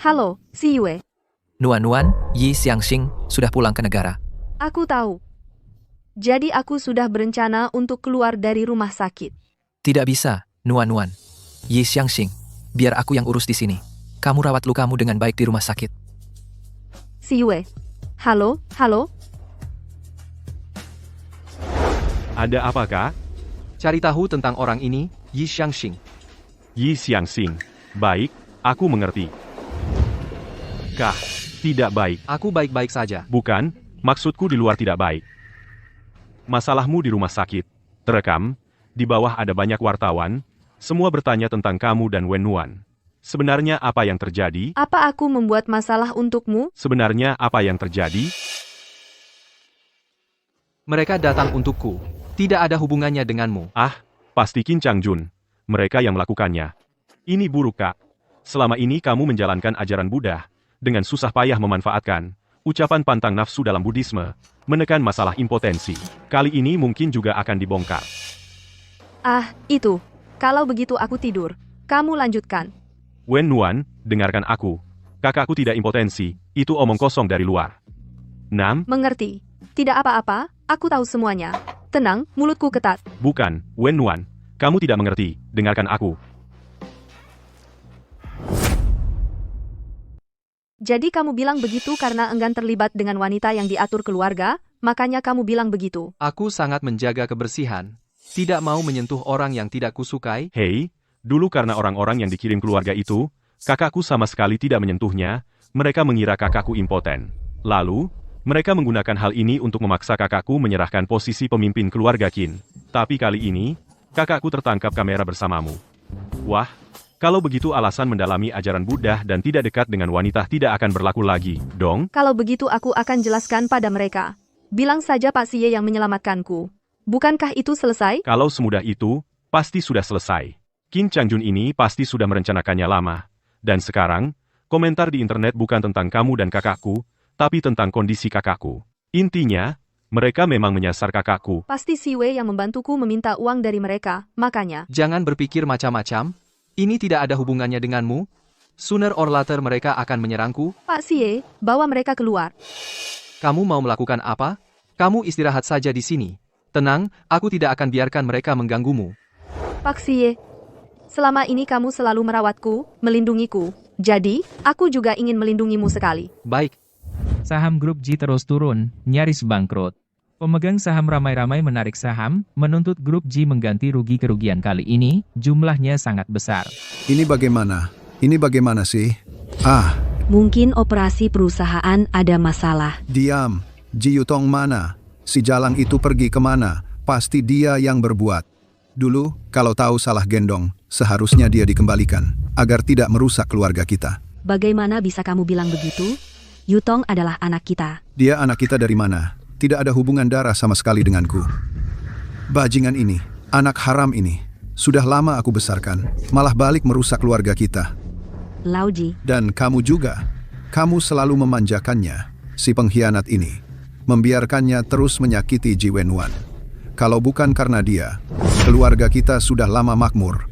Halo, Xiyue. Nuan, Yi Xiangxing sudah pulang ke negara. Aku tahu. Jadi aku sudah berencana untuk keluar dari rumah sakit. Tidak bisa, Nuan. Yi Xiangxing, biar aku yang urus di sini. Kamu rawat lukamu dengan baik di rumah sakit. Xiyue. Halo. Ada apa, Kak? Cari tahu tentang orang ini, Yi Xiangxing. Yi Xiangxing. Baik, aku mengerti. Kah, tidak baik. Aku baik-baik saja. Bukan, maksudku di luar tidak baik. Masalahmu di rumah sakit. Terekam, di bawah ada banyak wartawan, semua bertanya tentang kamu dan Wenwan. Sebenarnya apa yang terjadi? Apa aku membuat masalah untukmu? Sebenarnya apa yang terjadi? Mereka datang untukku. Tidak ada hubungannya denganmu. Ah, pasti Qin Changjun. Mereka yang melakukannya. Ini buruk, Kak. Selama ini kamu menjalankan ajaran Buddha, dengan susah payah memanfaatkan ucapan pantang nafsu dalam Buddhisme, menekan masalah impotensi. Kali ini mungkin juga akan dibongkar. Ah, itu. Kalau begitu aku tidur. Kamu lanjutkan. Wenwan, dengarkan aku. Kakakku tidak impotensi, itu omong kosong dari luar. 6. Mengerti. Tidak apa-apa, aku tahu semuanya. Tenang, mulutku ketat. Bukan, Wenwan. Kamu tidak mengerti, dengarkan aku. Jadi kamu bilang begitu karena enggan terlibat dengan wanita yang diatur keluarga, makanya kamu bilang begitu. Aku sangat menjaga kebersihan. Tidak mau menyentuh orang yang tidak kusukai. Hei, dulu karena orang-orang yang dikirim keluarga itu, kakakku sama sekali tidak menyentuhnya, mereka mengira kakakku impoten. Lalu, mereka menggunakan hal ini untuk memaksa kakakku menyerahkan posisi pemimpin keluarga Qin. Tapi kali ini, kakakku tertangkap kamera bersamamu. Wah, kalau begitu alasan mendalami ajaran Buddha dan tidak dekat dengan wanita tidak akan berlaku lagi, dong? Kalau begitu aku akan jelaskan pada mereka. Bilang saja Pak Xie yang menyelamatkanku. Bukankah itu selesai? Kalau semudah itu, pasti sudah selesai. Qin Changjun ini pasti sudah merencanakannya lama. Dan sekarang, komentar di internet bukan tentang kamu dan kakakku, tapi tentang kondisi kakakku. Intinya, mereka memang menyasar kakakku. Pasti Xie yang membantuku meminta uang dari mereka, makanya. Jangan berpikir macam-macam. Ini tidak ada hubungannya denganmu. Sooner or later mereka akan menyerangku. Pak Xie, bawa mereka keluar. Kamu mau melakukan apa? Kamu istirahat saja di sini. Tenang, aku tidak akan biarkan mereka mengganggumu. Pak Xie, selama ini kamu selalu merawatku, melindungiku. Jadi, aku juga ingin melindungimu sekali. Baik. Saham grup G terus turun, nyaris bangkrut. Pemegang saham ramai-ramai menarik saham, menuntut grup G mengganti rugi kerugian kali ini, jumlahnya sangat besar. Ini bagaimana? Ini bagaimana sih? Ah, Mungkin operasi perusahaan ada masalah. diam. Ji Yutong mana? Si Jalang itu pergi kemana? Pasti dia yang berbuat. Dulu, kalau tahu salah gendong, seharusnya dia dikembalikan, agar tidak merusak keluarga kita. Bagaimana bisa kamu bilang begitu? Yutong adalah anak kita. Dia anak kita dari mana? Tidak ada hubungan darah sama sekali denganku. Bajingan ini, anak haram ini, sudah lama aku besarkan, malah balik merusak keluarga kita. Lauji, Dan kamu juga, kamu selalu memanjakannya, si pengkhianat ini, membiarkannya terus menyakiti Ji Wenwan. Kalau bukan karena dia, keluarga kita sudah lama makmur.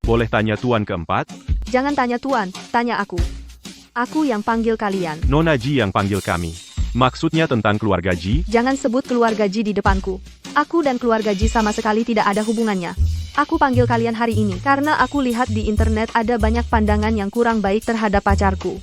Boleh tanya tuan keempat? Jangan tanya tuan, tanya aku. Aku yang panggil kalian. Nona Ji yang panggil kami. Maksudnya tentang keluarga Ji? Jangan sebut keluarga Ji di depanku. Aku dan keluarga Ji sama sekali tidak ada hubungannya. Aku panggil kalian hari ini karena aku lihat di internet ada banyak pandangan yang kurang baik terhadap pacarku.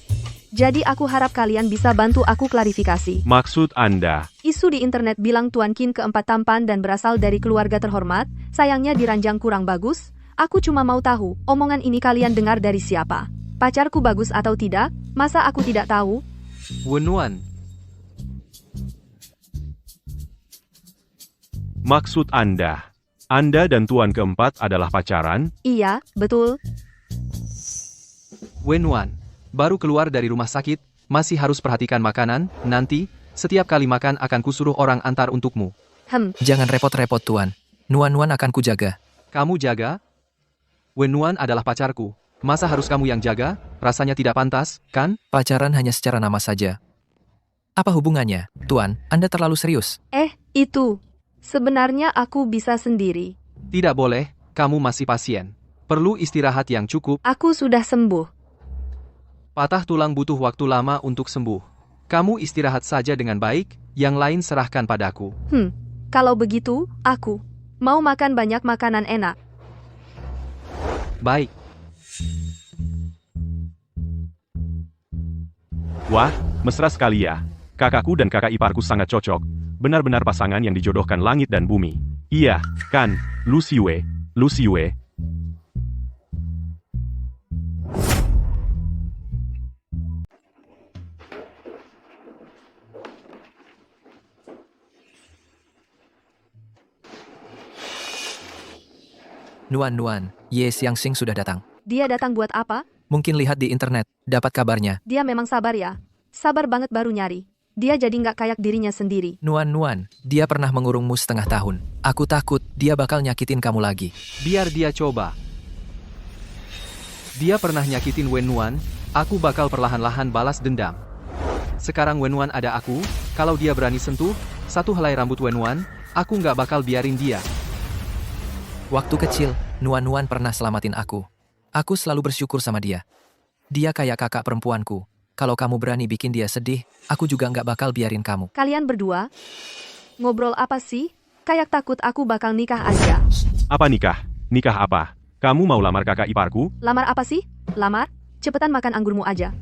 Jadi aku harap kalian bisa bantu aku klarifikasi. Maksud Anda? Isu di internet bilang Tuan Qin keempat tampan dan berasal dari keluarga terhormat, sayangnya diranjang kurang bagus. Aku cuma mau tahu, omongan ini kalian dengar dari siapa? Pacarku bagus atau tidak? Masa aku tidak tahu? Wenwan. Maksud Anda dan tuan keempat adalah pacaran? Iya, betul. Wenwan. Baru keluar dari rumah sakit, masih harus perhatikan makanan, nanti, setiap kali makan akan kusuruh orang antar untukmu. Jangan repot-repot Tuan. Nuan-Nuan akan kujaga. Kamu jaga? Wen-Nuan adalah pacarku. Masa harus kamu yang jaga? Rasanya tidak pantas, kan? Pacaran hanya secara nama saja. Apa hubungannya? Tuan, Anda terlalu serius. Itu. Sebenarnya aku bisa sendiri. Tidak boleh, kamu masih pasien. Perlu istirahat yang cukup. Aku sudah sembuh. Patah tulang butuh waktu lama untuk sembuh. Kamu istirahat saja dengan baik, yang lain serahkan padaku. Kalau begitu, aku mau makan banyak makanan enak. Baik. Wah, mesra sekali ya. Kakakku dan kakak iparku sangat cocok. Benar-benar pasangan yang dijodohkan langit dan bumi. Iya, kan, Lu Xiyue. Nuan-Nuan, Ye Xiangxing sudah datang. Dia datang buat apa? Mungkin lihat di internet, dapat kabarnya. Dia memang sabar ya. Sabar banget baru nyari. Dia jadi nggak kayak dirinya sendiri. Nuan-Nuan, dia pernah mengurungmu setengah tahun. Aku takut dia bakal nyakitin kamu lagi. Biar dia coba. Dia pernah nyakitin Wen-Nuan, aku bakal perlahan-lahan balas dendam. Sekarang Wen-Nuan ada aku, kalau dia berani sentuh, satu helai rambut Wen-Nuan, aku nggak bakal biarin dia. Waktu kecil, Nuan-Nuan pernah selamatin aku. Aku selalu bersyukur sama dia. Dia kayak kakak perempuanku. Kalau kamu berani bikin dia sedih, aku juga nggak bakal biarin kamu. Kalian berdua? Ngobrol apa sih? Kayak takut aku bakal nikah aja. Apa nikah? Nikah apa? Kamu mau lamar kakak iparku? Lamar apa sih? Lamar? Cepetan makan anggurmu aja.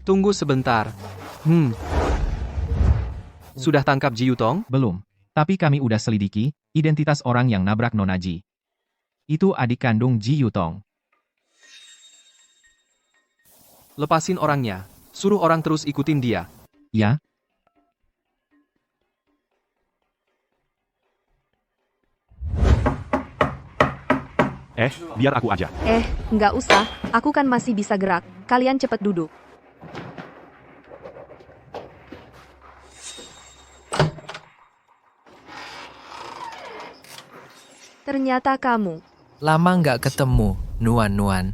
Tunggu sebentar. Sudah tangkap Ji Yutong? Belum. Tapi kami udah selidiki, identitas orang yang nabrak Nona Ji. Itu adik kandung Ji Yutong. Lepasin orangnya. Suruh orang terus ikutin dia. Ya? Biar aku aja. Nggak usah. Aku kan masih bisa gerak. Kalian cepet duduk. Ternyata kamu. Lama nggak ketemu, Nuan-Nuan.